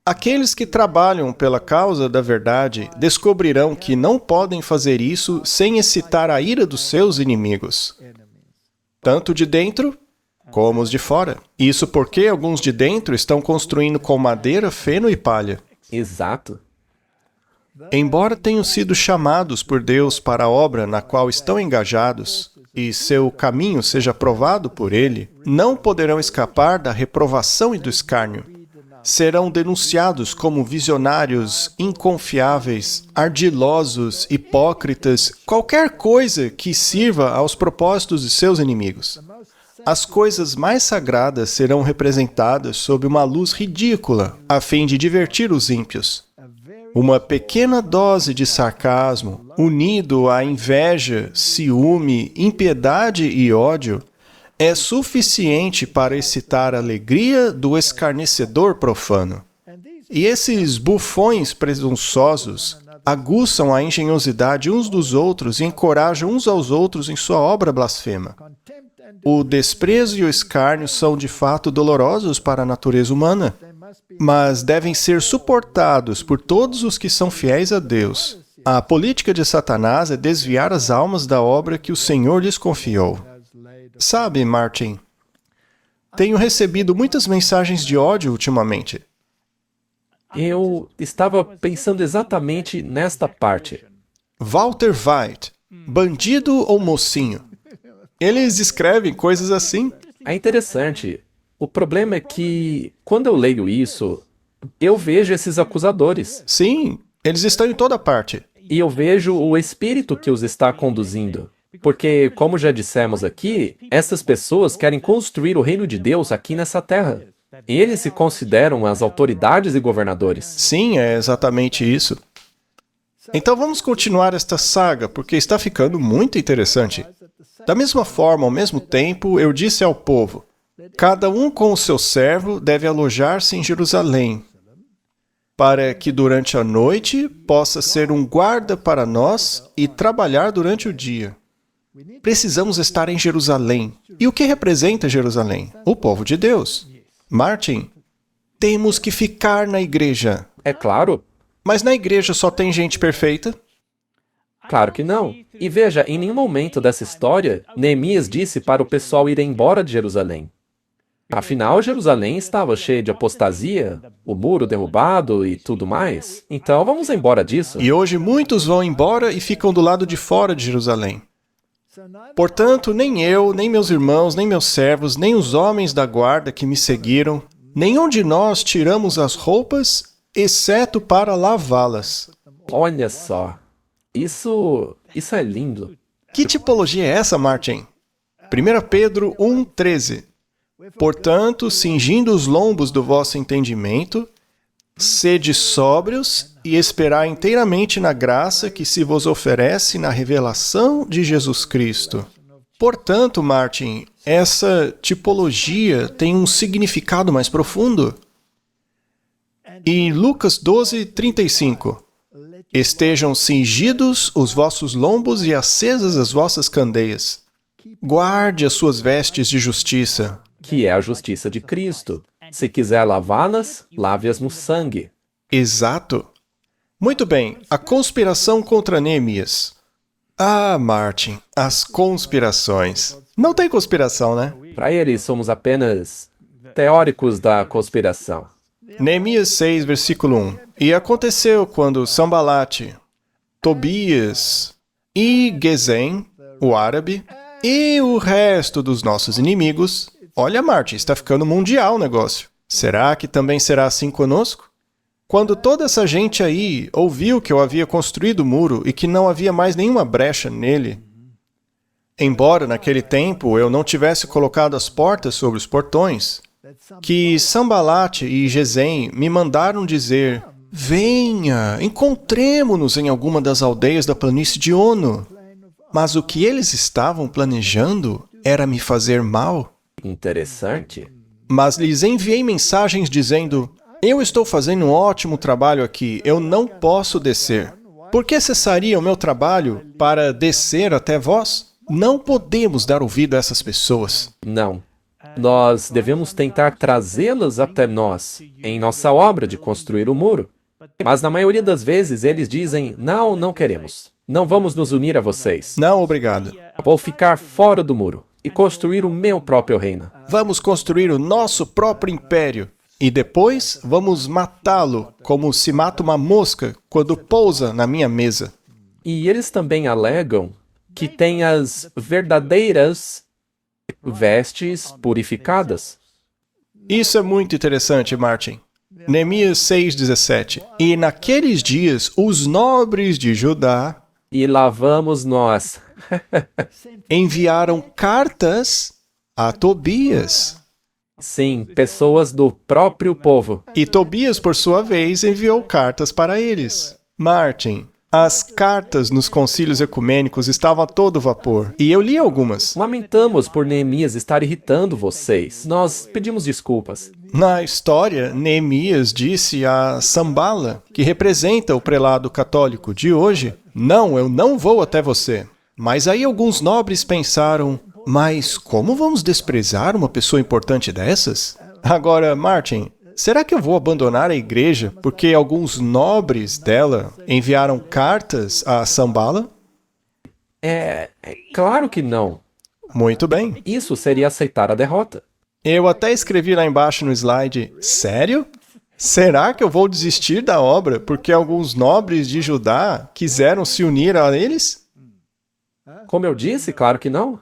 Aqueles que trabalham pela causa da verdade descobrirão que não podem fazer isso sem excitar a ira dos seus inimigos, tanto de dentro como os de fora. Isso porque alguns de dentro estão construindo com madeira, feno e palha. Exato. Embora tenham sido chamados por Deus para a obra na qual estão engajados, e seu caminho seja provado por Ele, não poderão escapar da reprovação e do escárnio. Serão denunciados como visionários, inconfiáveis, ardilosos, hipócritas, qualquer coisa que sirva aos propósitos de seus inimigos. As coisas mais sagradas serão representadas sob uma luz ridícula, a fim de divertir os ímpios. Uma pequena dose de sarcasmo, unido à inveja, ciúme, impiedade e ódio, é suficiente para excitar a alegria do escarnecedor profano. E esses bufões presunçosos aguçam a engenhosidade uns dos outros e encorajam uns aos outros em sua obra blasfema. O desprezo e o escárnio são de fato dolorosos para a natureza humana, mas devem ser suportados por todos os que são fiéis a Deus. A política de Satanás é desviar as almas da obra que o Senhor lhes confiou. Sabe, Martin, tenho recebido muitas mensagens de ódio ultimamente. Eu estava pensando exatamente nesta parte. Walter White, bandido ou mocinho? Eles escrevem coisas assim. É interessante. O problema é que, quando eu leio isso, eu vejo esses acusadores. Sim, eles estão em toda parte. E eu vejo o espírito que os está conduzindo. Porque, como já dissemos aqui, essas pessoas querem construir o reino de Deus aqui nessa terra. E eles se consideram as autoridades e governadores. Sim, é exatamente isso. Então vamos continuar esta saga, porque está ficando muito interessante. Da mesma forma, ao mesmo tempo, eu disse ao povo: cada um com o seu servo deve alojar-se em Jerusalém, para que durante a noite possa ser um guarda para nós e trabalhar durante o dia. Precisamos estar em Jerusalém. E o que representa Jerusalém? O povo de Deus. Martin, temos que ficar na igreja. É claro. Mas na igreja só tem gente perfeita? Claro que não. E veja, em nenhum momento dessa história, Neemias disse para o pessoal ir embora de Jerusalém. Afinal, Jerusalém estava cheia de apostasia, o muro derrubado e tudo mais. Então, vamos embora disso. E hoje muitos vão embora e ficam do lado de fora de Jerusalém. Portanto, nem eu, nem meus irmãos, nem meus servos, nem os homens da guarda que me seguiram, nenhum de nós tiramos as roupas, exceto para lavá-las. Olha só. Isso é lindo. Que tipologia é essa, Martin? 1 Pedro 1,13. Portanto, cingindo os lombos do vosso entendimento, sede sóbrios e esperai inteiramente na graça que se vos oferece na revelação de Jesus Cristo. Portanto, Martin, essa tipologia tem um significado mais profundo. E Lucas 12:35. Estejam cingidos os vossos lombos e acesas as vossas candeias. Guarde as suas vestes de justiça. Que é a justiça de Cristo. Se quiser lavá-las, lave-as no sangue. Exato. Muito bem, a conspiração contra Neemias. Ah, Martin, as conspirações. Não tem conspiração, né? Para eles, somos apenas teóricos da conspiração. Neemias 6, versículo 1. E aconteceu quando Sambalate, Tobias e Gesem, o árabe, e o resto dos nossos inimigos... Olha, Martin, está ficando mundial o negócio. Será que também será assim conosco? Quando toda essa gente aí ouviu que eu havia construído o muro e que não havia mais nenhuma brecha nele, embora naquele tempo eu não tivesse colocado as portas sobre os portões, que Sambalate e Gesem me mandaram dizer: venha, encontremo-nos em alguma das aldeias da planície de Ono. Mas o que eles estavam planejando era me fazer mal. Interessante. Mas lhes enviei mensagens dizendo: eu estou fazendo um ótimo trabalho aqui, eu não posso descer. Por que cessaria o meu trabalho para descer até vós? Não podemos dar ouvido a essas pessoas. Não. Nós devemos tentar trazê-las até nós, em nossa obra de construir o muro. Mas na maioria das vezes eles dizem: não, não queremos. Não vamos nos unir a vocês. Não, obrigado. Vou ficar fora do muro e construir o meu próprio reino. Vamos construir o nosso próprio império. E depois vamos matá-lo, como se mata uma mosca quando pousa na minha mesa. E eles também alegam que têm as verdadeiras vestes purificadas. Isso é muito interessante, Martin. Neemias 6,17. E naqueles dias os nobres de Judá E lavamos nós. enviaram cartas a Tobias. Sim, pessoas do próprio povo. E Tobias, por sua vez, enviou cartas para eles. Martin, as cartas nos concílios ecumênicos estavam a todo vapor. E eu li algumas. Lamentamos por Neemias estar irritando vocês. Nós pedimos desculpas. Na história, Neemias disse a Sambala, que representa o prelado católico de hoje: não, eu não vou até você. Mas aí alguns nobres pensaram: mas como vamos desprezar uma pessoa importante dessas? Agora, Martin, será que eu vou abandonar a igreja porque alguns nobres dela enviaram cartas a Sambala? É claro que não. Muito bem. Isso seria aceitar a derrota. Eu até escrevi lá embaixo no slide: sério? Será que eu vou desistir da obra porque alguns nobres de Judá quiseram se unir a eles? Como eu disse, claro que não.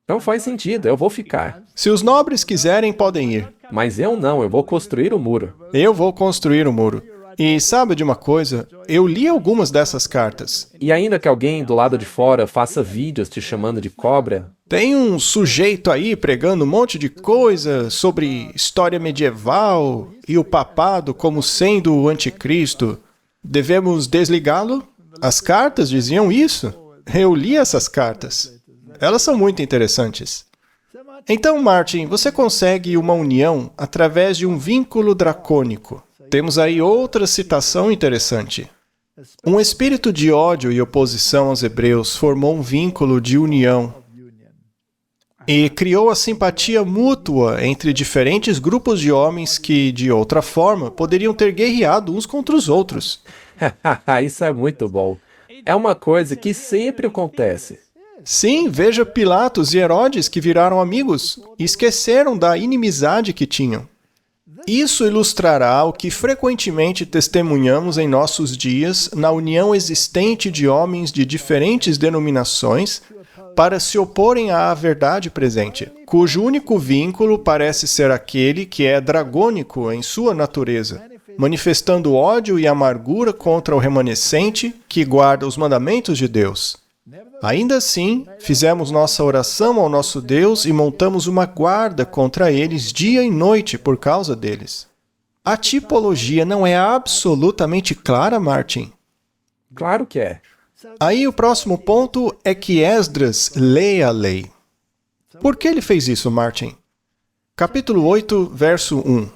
Não faz sentido, eu vou ficar. Se os nobres quiserem, podem ir. Mas eu não, eu vou construir o muro. Eu vou construir o muro. E sabe de uma coisa? Eu li algumas dessas cartas. E ainda que alguém do lado de fora faça vídeos te chamando de cobra, Tem um sujeito aí pregando um monte de coisa sobre história medieval e o papado como sendo o anticristo. Devemos desligá-lo? As cartas diziam isso. Eu li essas cartas. Elas são muito interessantes. Então, Martin, você consegue uma união através de um vínculo dracônico. Temos aí outra citação interessante. Um espírito de ódio e oposição aos hebreus formou um vínculo de união e criou a simpatia mútua entre diferentes grupos de homens que, de outra forma, poderiam ter guerreado uns contra os outros. isso é muito bom. É uma coisa que sempre acontece. Sim, veja Pilatos e Herodes que viraram amigos e esqueceram da inimizade que tinham. Isso ilustrará o que frequentemente testemunhamos em nossos dias na união existente de homens de diferentes denominações para se oporem à verdade presente, cujo único vínculo parece ser aquele que é dragônico em sua natureza, manifestando ódio e amargura contra o remanescente que guarda os mandamentos de Deus. Ainda assim, fizemos nossa oração ao nosso Deus e montamos uma guarda contra eles dia e noite por causa deles. A tipologia não é absolutamente clara, Martin? Claro que é. Aí o próximo ponto é que Esdras lê a lei. Por que ele fez isso, Martin? Capítulo 8, verso 1.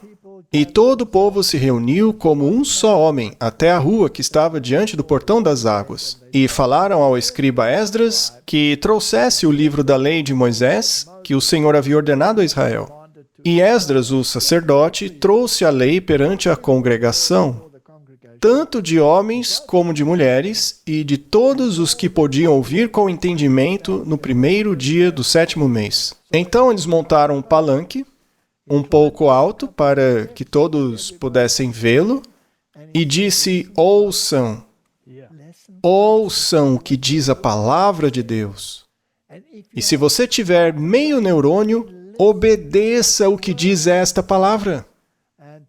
E todo o povo se reuniu como um só homem até a rua que estava diante do portão das águas. E falaram ao escriba Esdras que trouxesse o livro da lei de Moisés, que o Senhor havia ordenado a Israel. E Esdras, o sacerdote, trouxe a lei perante a congregação, tanto de homens como de mulheres, e de todos os que podiam ouvir com entendimento no primeiro dia do 7º mês. Então eles montaram um palanque, um pouco alto, para que todos pudessem vê-lo, e disse: ouçam o que diz a palavra de Deus. E se você tiver meio neurônio, obedeça o que diz esta palavra.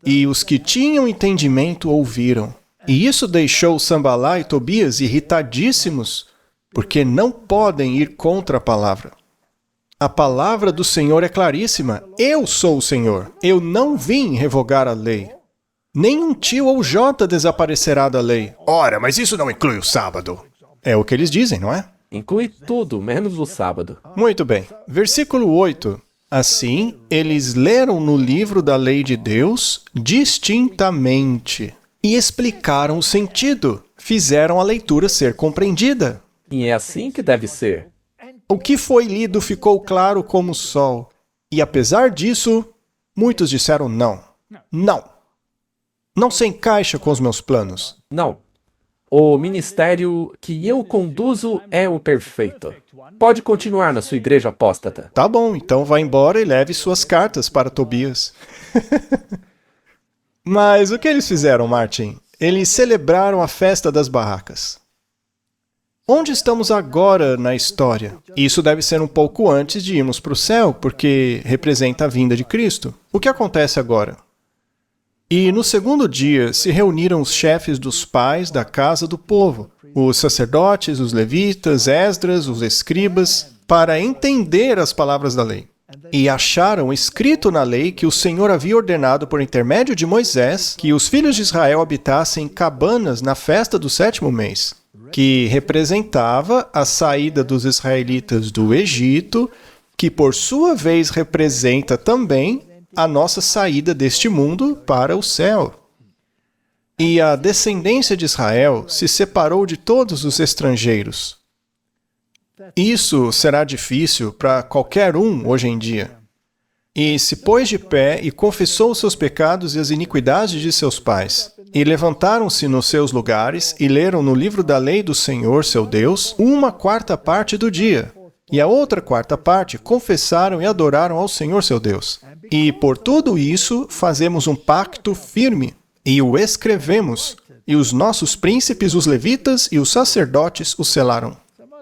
E os que tinham entendimento ouviram. E isso deixou Sambalá e Tobias irritadíssimos, porque não podem ir contra a palavra. A palavra do Senhor é claríssima. Eu sou o Senhor. Eu não vim revogar a lei. Nenhum tio ou jota desaparecerá da lei. Ora, mas isso não inclui o sábado. É o que eles dizem, não é? Inclui tudo, menos o sábado. Muito bem. Versículo 8. Assim, eles leram no livro da lei de Deus distintamente e explicaram o sentido. Fizeram a leitura ser compreendida. E é assim que deve ser. O que foi lido ficou claro como o sol. E apesar disso, muitos disseram não. Não. Não se encaixa com os meus planos. Não. O ministério que eu conduzo é o perfeito. Pode continuar na sua igreja apóstata. Tá bom, então vá embora e leve suas cartas para Tobias. Mas o que eles fizeram, Martin? Eles celebraram a festa das barracas. Onde estamos agora na história? Isso deve ser um pouco antes de irmos para o céu, porque representa a vinda de Cristo. O que acontece agora? E no segundo dia se reuniram os chefes dos pais da casa do povo, os sacerdotes, os levitas, Esdras, os escribas, para entender as palavras da lei. E acharam escrito na lei que o Senhor havia ordenado por intermédio de Moisés que os filhos de Israel habitassem em cabanas na festa do 7º mês, que representava a saída dos israelitas do Egito, que por sua vez representa também a nossa saída deste mundo para o céu. E a descendência de Israel se separou de todos os estrangeiros. Isso será difícil para qualquer um hoje em dia. E se pôs de pé e confessou os seus pecados e as iniquidades de seus pais. E levantaram-se nos seus lugares e leram no livro da lei do Senhor, seu Deus, 1/4 parte do dia. E a outra 4ª parte confessaram e adoraram ao Senhor, seu Deus. E por tudo isso fazemos um pacto firme, e o escrevemos, e os nossos príncipes, os levitas e os sacerdotes o selaram.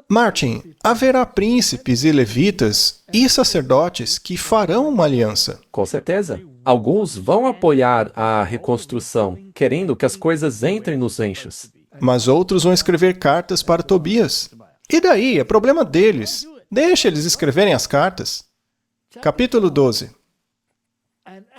Martin, haverá príncipes e levitas e sacerdotes que farão uma aliança. Com certeza. Alguns vão apoiar a reconstrução, querendo que as coisas entrem nos eixos. Mas outros vão escrever cartas para Tobias. E daí? É problema deles. Deixa eles escreverem as cartas. Capítulo 12.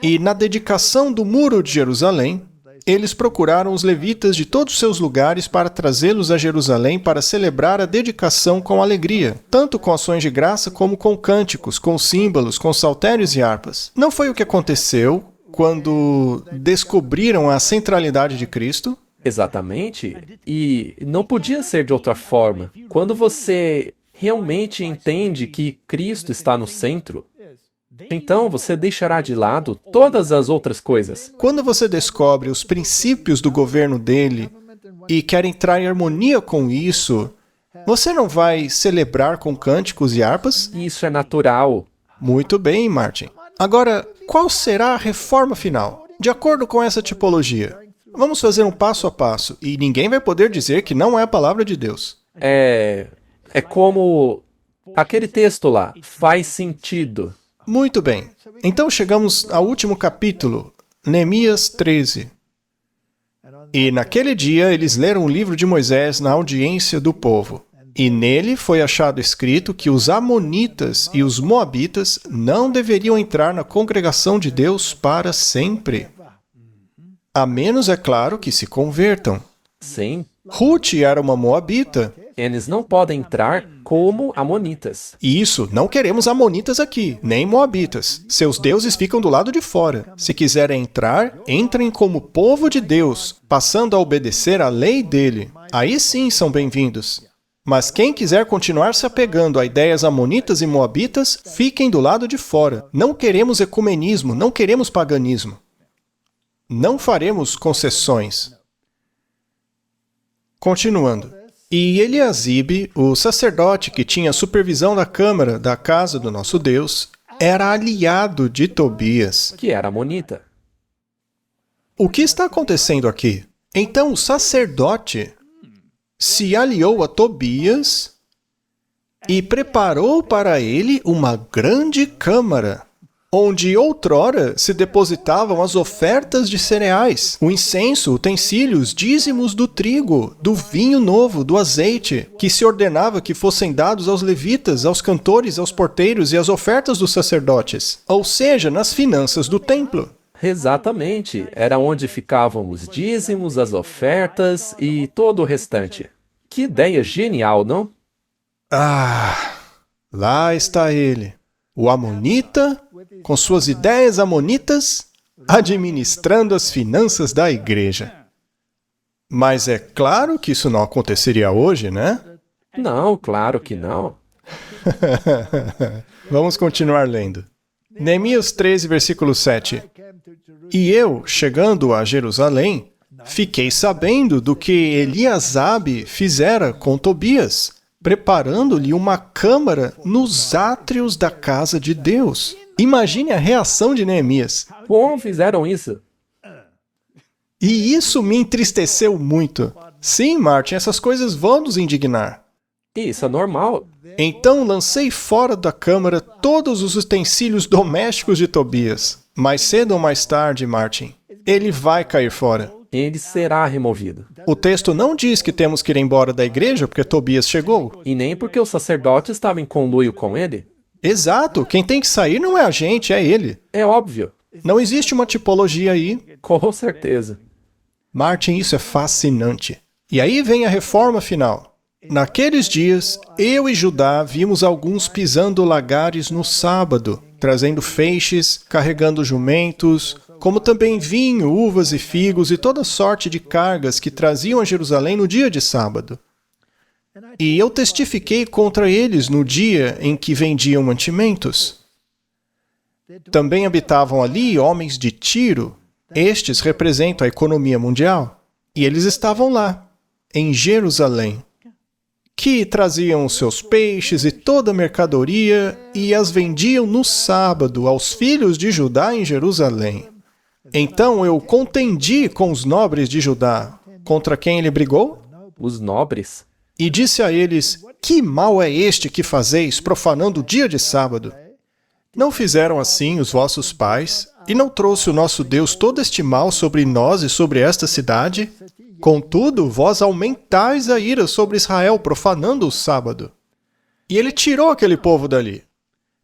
E na dedicação do muro de Jerusalém, eles procuraram os levitas de todos os seus lugares para trazê-los a Jerusalém para celebrar a dedicação com alegria, tanto com ações de graça como com cânticos, com símbolos, com saltérios e harpas. Não foi o que aconteceu quando descobriram a centralidade de Cristo? Exatamente. E não podia ser de outra forma. Quando você realmente entende que Cristo está no centro, então você deixará de lado todas as outras coisas. Quando você descobre os princípios do governo dele e quer entrar em harmonia com isso, você não vai celebrar com cânticos e harpas? Isso é natural. Muito bem, Martin. Agora, qual será a reforma final? De acordo com essa tipologia, vamos fazer um passo a passo e ninguém vai poder dizer que não é a palavra de Deus. É como Aquele texto lá faz sentido. Muito bem. Então chegamos ao último capítulo, Neemias 13. E naquele dia eles leram o livro de Moisés na audiência do povo. E nele foi achado escrito que os amonitas e os moabitas não deveriam entrar na congregação de Deus para sempre. A menos, é claro, que se convertam. Sim, Ruth era uma moabita. eles não podem entrar como amonitas. E isso, não queremos amonitas aqui, nem moabitas. Seus deuses ficam do lado de fora. Se quiserem entrar, entrem como povo de Deus, passando a obedecer à lei dele. Aí sim são bem-vindos. Mas quem quiser continuar se apegando a ideias amonitas e moabitas, fiquem do lado de fora. Não queremos ecumenismo, não queremos paganismo. Não faremos concessões. Continuando. E Eliasibe, o sacerdote que tinha supervisão da câmara da casa do nosso Deus, era aliado de Tobias. Que era amonita. O que está acontecendo aqui? Então o sacerdote se aliou a Tobias e preparou para ele uma grande câmara, onde outrora se depositavam as ofertas de cereais, o incenso, utensílios, dízimos do trigo, do vinho novo, do azeite, que se ordenava que fossem dados aos levitas, aos cantores, aos porteiros e às ofertas dos sacerdotes, ou seja, nas finanças do templo. Exatamente. Era onde ficavam os dízimos, as ofertas e todo o restante. Que ideia genial, não? Ah, lá está ele, o amonita, com suas ideias amonitas, administrando as finanças da igreja. Mas é claro que isso não aconteceria hoje, né? Não, claro que não. Vamos continuar lendo. Neemias 13, versículo 7. E eu, chegando a Jerusalém, fiquei sabendo do que Eliasabe fizera com Tobias, preparando-lhe uma câmara nos átrios da casa de Deus. Imagine a reação de Neemias. Como fizeram isso? E isso me entristeceu muito. Sim, Martin, essas coisas vão nos indignar. Isso é normal. Então lancei fora da câmara todos os utensílios domésticos de Tobias. Mais cedo ou mais tarde, Martin, ele vai cair fora. Ele será removido. O texto não diz que temos que ir embora da igreja porque Tobias chegou. E nem porque o sacerdote estava em conluio com ele. Exato, quem tem que sair não é a gente, é ele. É óbvio. Não existe uma tipologia aí. Com certeza. Martin, isso é fascinante. E aí vem a reforma final. Naqueles dias, eu e Judá vimos alguns pisando lagares no sábado, trazendo feixes, carregando jumentos, como também vinho, uvas e figos e toda sorte de cargas que traziam a Jerusalém no dia de sábado. E eu testifiquei contra eles no dia em que vendiam mantimentos. Também habitavam ali homens de Tiro. Estes representam a economia mundial. E eles estavam lá, em Jerusalém, que traziam os seus peixes e toda a mercadoria e as vendiam no sábado aos filhos de Judá em Jerusalém. Então eu contendi com os nobres de Judá, contra quem ele brigou, Os nobres? e disse a eles: que mal é este que fazeis, profanando o dia de sábado? Não fizeram assim os vossos pais, e não trouxe o nosso Deus todo este mal sobre nós e sobre esta cidade? Contudo, vós aumentais a ira sobre Israel, profanando o sábado. E ele tirou aquele povo dali,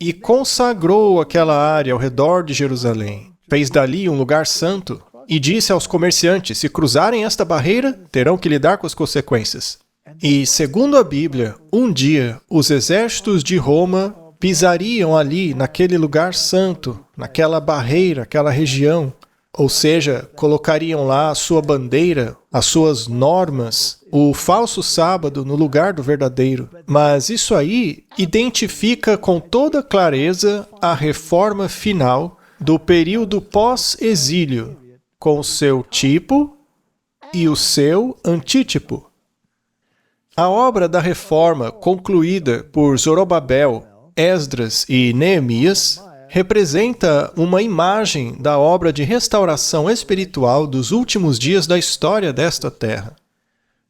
e consagrou aquela área ao redor de Jerusalém. Fez dali um lugar santo, e disse aos comerciantes: se cruzarem esta barreira, terão que lidar com as consequências. E, segundo a Bíblia, um dia os exércitos de Roma pisariam ali, naquele lugar santo, naquela barreira, aquela região. Ou seja, colocariam lá a sua bandeira, as suas normas, o falso sábado no lugar do verdadeiro. Mas isso aí identifica com toda clareza a reforma final do período pós-exílio, com o seu tipo e o seu antítipo. A obra da reforma concluída por Zorobabel, Esdras e Neemias representa uma imagem da obra de restauração espiritual dos últimos dias da história desta terra.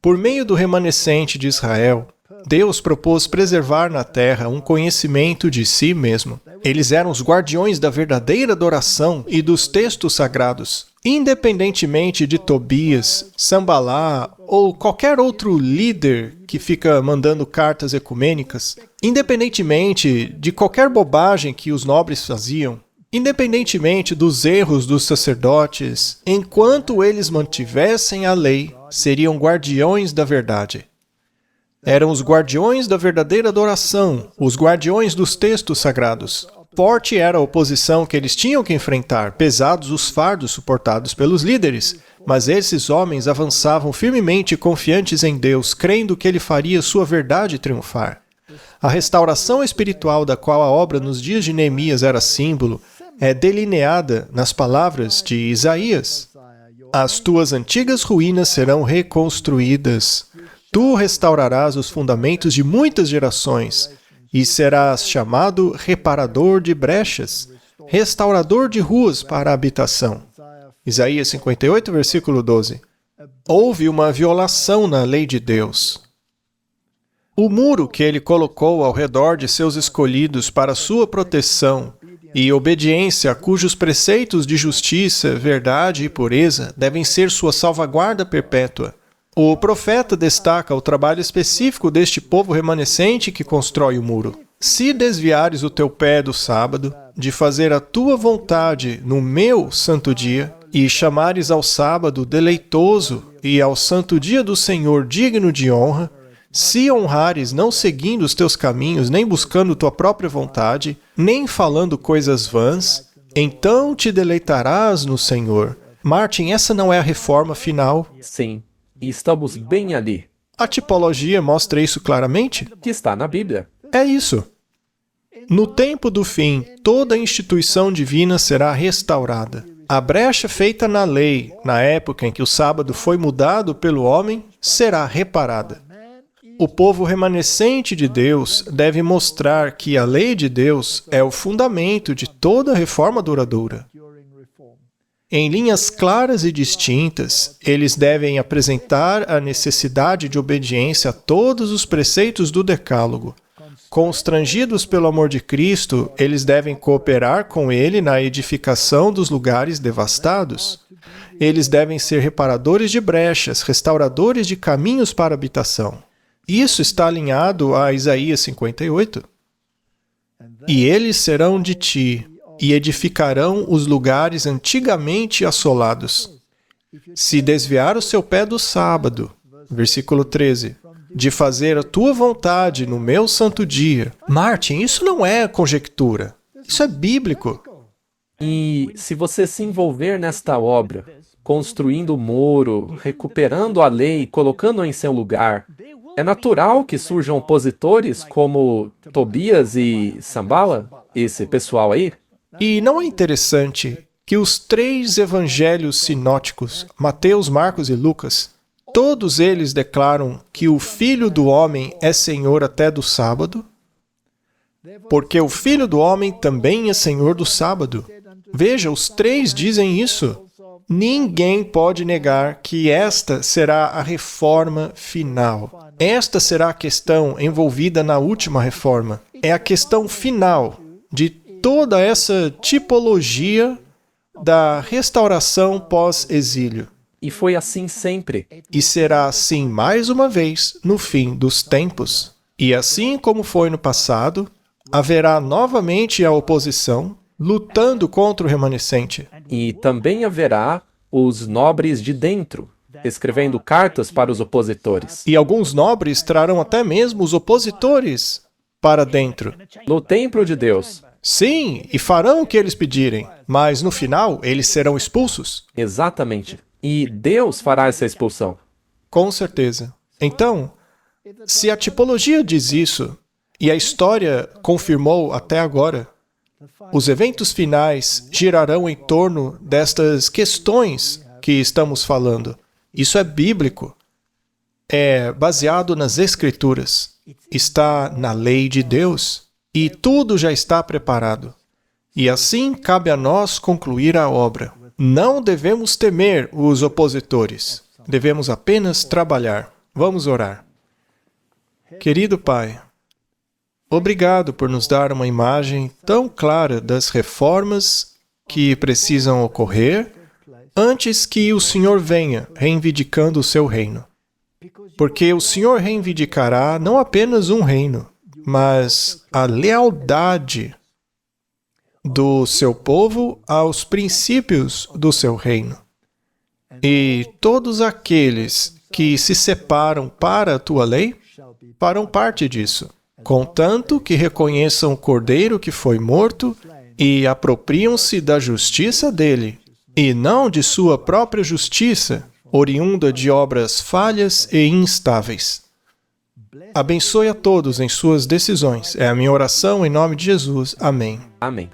Por meio do remanescente de Israel, Deus propôs preservar na terra um conhecimento de si mesmo. Eles eram os guardiões da verdadeira adoração e dos textos sagrados. Independentemente de Tobias, Sambalá ou qualquer outro líder que fica mandando cartas ecumênicas, independentemente de qualquer bobagem que os nobres faziam, independentemente dos erros dos sacerdotes, enquanto eles mantivessem a lei, seriam guardiões da verdade. Eram os guardiões da verdadeira adoração, os guardiões dos textos sagrados. Forte era a oposição que eles tinham que enfrentar, pesados os fardos suportados pelos líderes, mas esses homens avançavam firmemente confiantes em Deus, crendo que Ele faria sua verdade triunfar. A restauração espiritual da qual a obra nos dias de Neemias era símbolo é delineada nas palavras de Isaías. As tuas antigas ruínas serão reconstruídas. Tu restaurarás os fundamentos de muitas gerações e serás chamado reparador de brechas, restaurador de ruas para a habitação. Isaías 58, versículo 12. Houve uma violação na lei de Deus. O muro que ele colocou ao redor de seus escolhidos para sua proteção e obediência, cujos preceitos de justiça, verdade e pureza devem ser sua salvaguarda perpétua. O profeta destaca o trabalho específico deste povo remanescente que constrói o muro. Se desviares o teu pé do sábado, de fazer a tua vontade no meu santo dia, e chamares ao sábado deleitoso e ao santo dia do Senhor digno de honra, se honrares não seguindo os teus caminhos, nem buscando tua própria vontade, nem falando coisas vãs, então te deleitarás no Senhor. Martin, essa não é a reforma final? Sim, e estamos bem ali, A tipologia mostra isso claramente? que está na Bíblia. É isso. No tempo do fim, toda a instituição divina será restaurada. A brecha feita na lei, na época em que o sábado foi mudado pelo homem, será reparada. O povo remanescente de Deus deve mostrar que a lei de Deus é o fundamento de toda reforma duradoura. Em linhas claras e distintas, eles devem apresentar a necessidade de obediência a todos os preceitos do Decálogo. Constrangidos pelo amor de Cristo, eles devem cooperar com Ele na edificação dos lugares devastados. Eles devem ser reparadores de brechas, restauradores de caminhos para a habitação. Isso está alinhado a Isaías 58. E eles serão de ti, e edificarão os lugares antigamente assolados. Se desviar o seu pé do sábado, versículo 13, de fazer a tua vontade no meu santo dia. Martin, isso não é conjectura. Isso é bíblico. E se você se envolver nesta obra, construindo o muro, recuperando a lei, colocando-a em seu lugar, é natural que surjam opositores como Tobias e Sambala, esse pessoal aí? E não é interessante que os 3 evangelhos sinóticos, Mateus, Marcos e Lucas, todos eles declaram que o Filho do Homem é Senhor até do sábado? Porque o Filho do Homem também é Senhor do sábado. Veja, os 3 dizem isso. Ninguém pode negar que esta será a reforma final. Esta será a questão envolvida na última reforma. É a questão final de toda essa tipologia da restauração pós-exílio. E foi assim sempre. E será assim mais uma vez no fim dos tempos. E assim como foi no passado, haverá novamente a oposição, lutando contra o remanescente. E também haverá os nobres de dentro, escrevendo cartas para os opositores. E alguns nobres trarão até mesmo os opositores para dentro. No templo de Deus. Sim, e farão o que eles pedirem, mas no final eles serão expulsos. Exatamente. E Deus fará essa expulsão. Com certeza. Então, se a tipologia diz isso, e a história confirmou até agora, os eventos finais girarão em torno destas questões que estamos falando. Isso é bíblico. É baseado nas Escrituras. Está na lei de Deus. E tudo já está preparado. E assim cabe a nós concluir a obra. Não devemos temer os opositores. Devemos apenas trabalhar. Vamos orar. Querido Pai, obrigado por nos dar uma imagem tão clara das reformas que precisam ocorrer antes que o Senhor venha reivindicando o seu reino. Porque o Senhor reivindicará não apenas um reino, mas a lealdade do seu povo aos princípios do seu reino. E todos aqueles que se separam para a tua lei farão parte disso, contanto que reconheçam o Cordeiro que foi morto e apropriam-se da justiça dele, e não de sua própria justiça, oriunda de obras falhas e instáveis. Abençoe a todos em suas decisões. É a minha oração em nome de Jesus. Amém. Amém.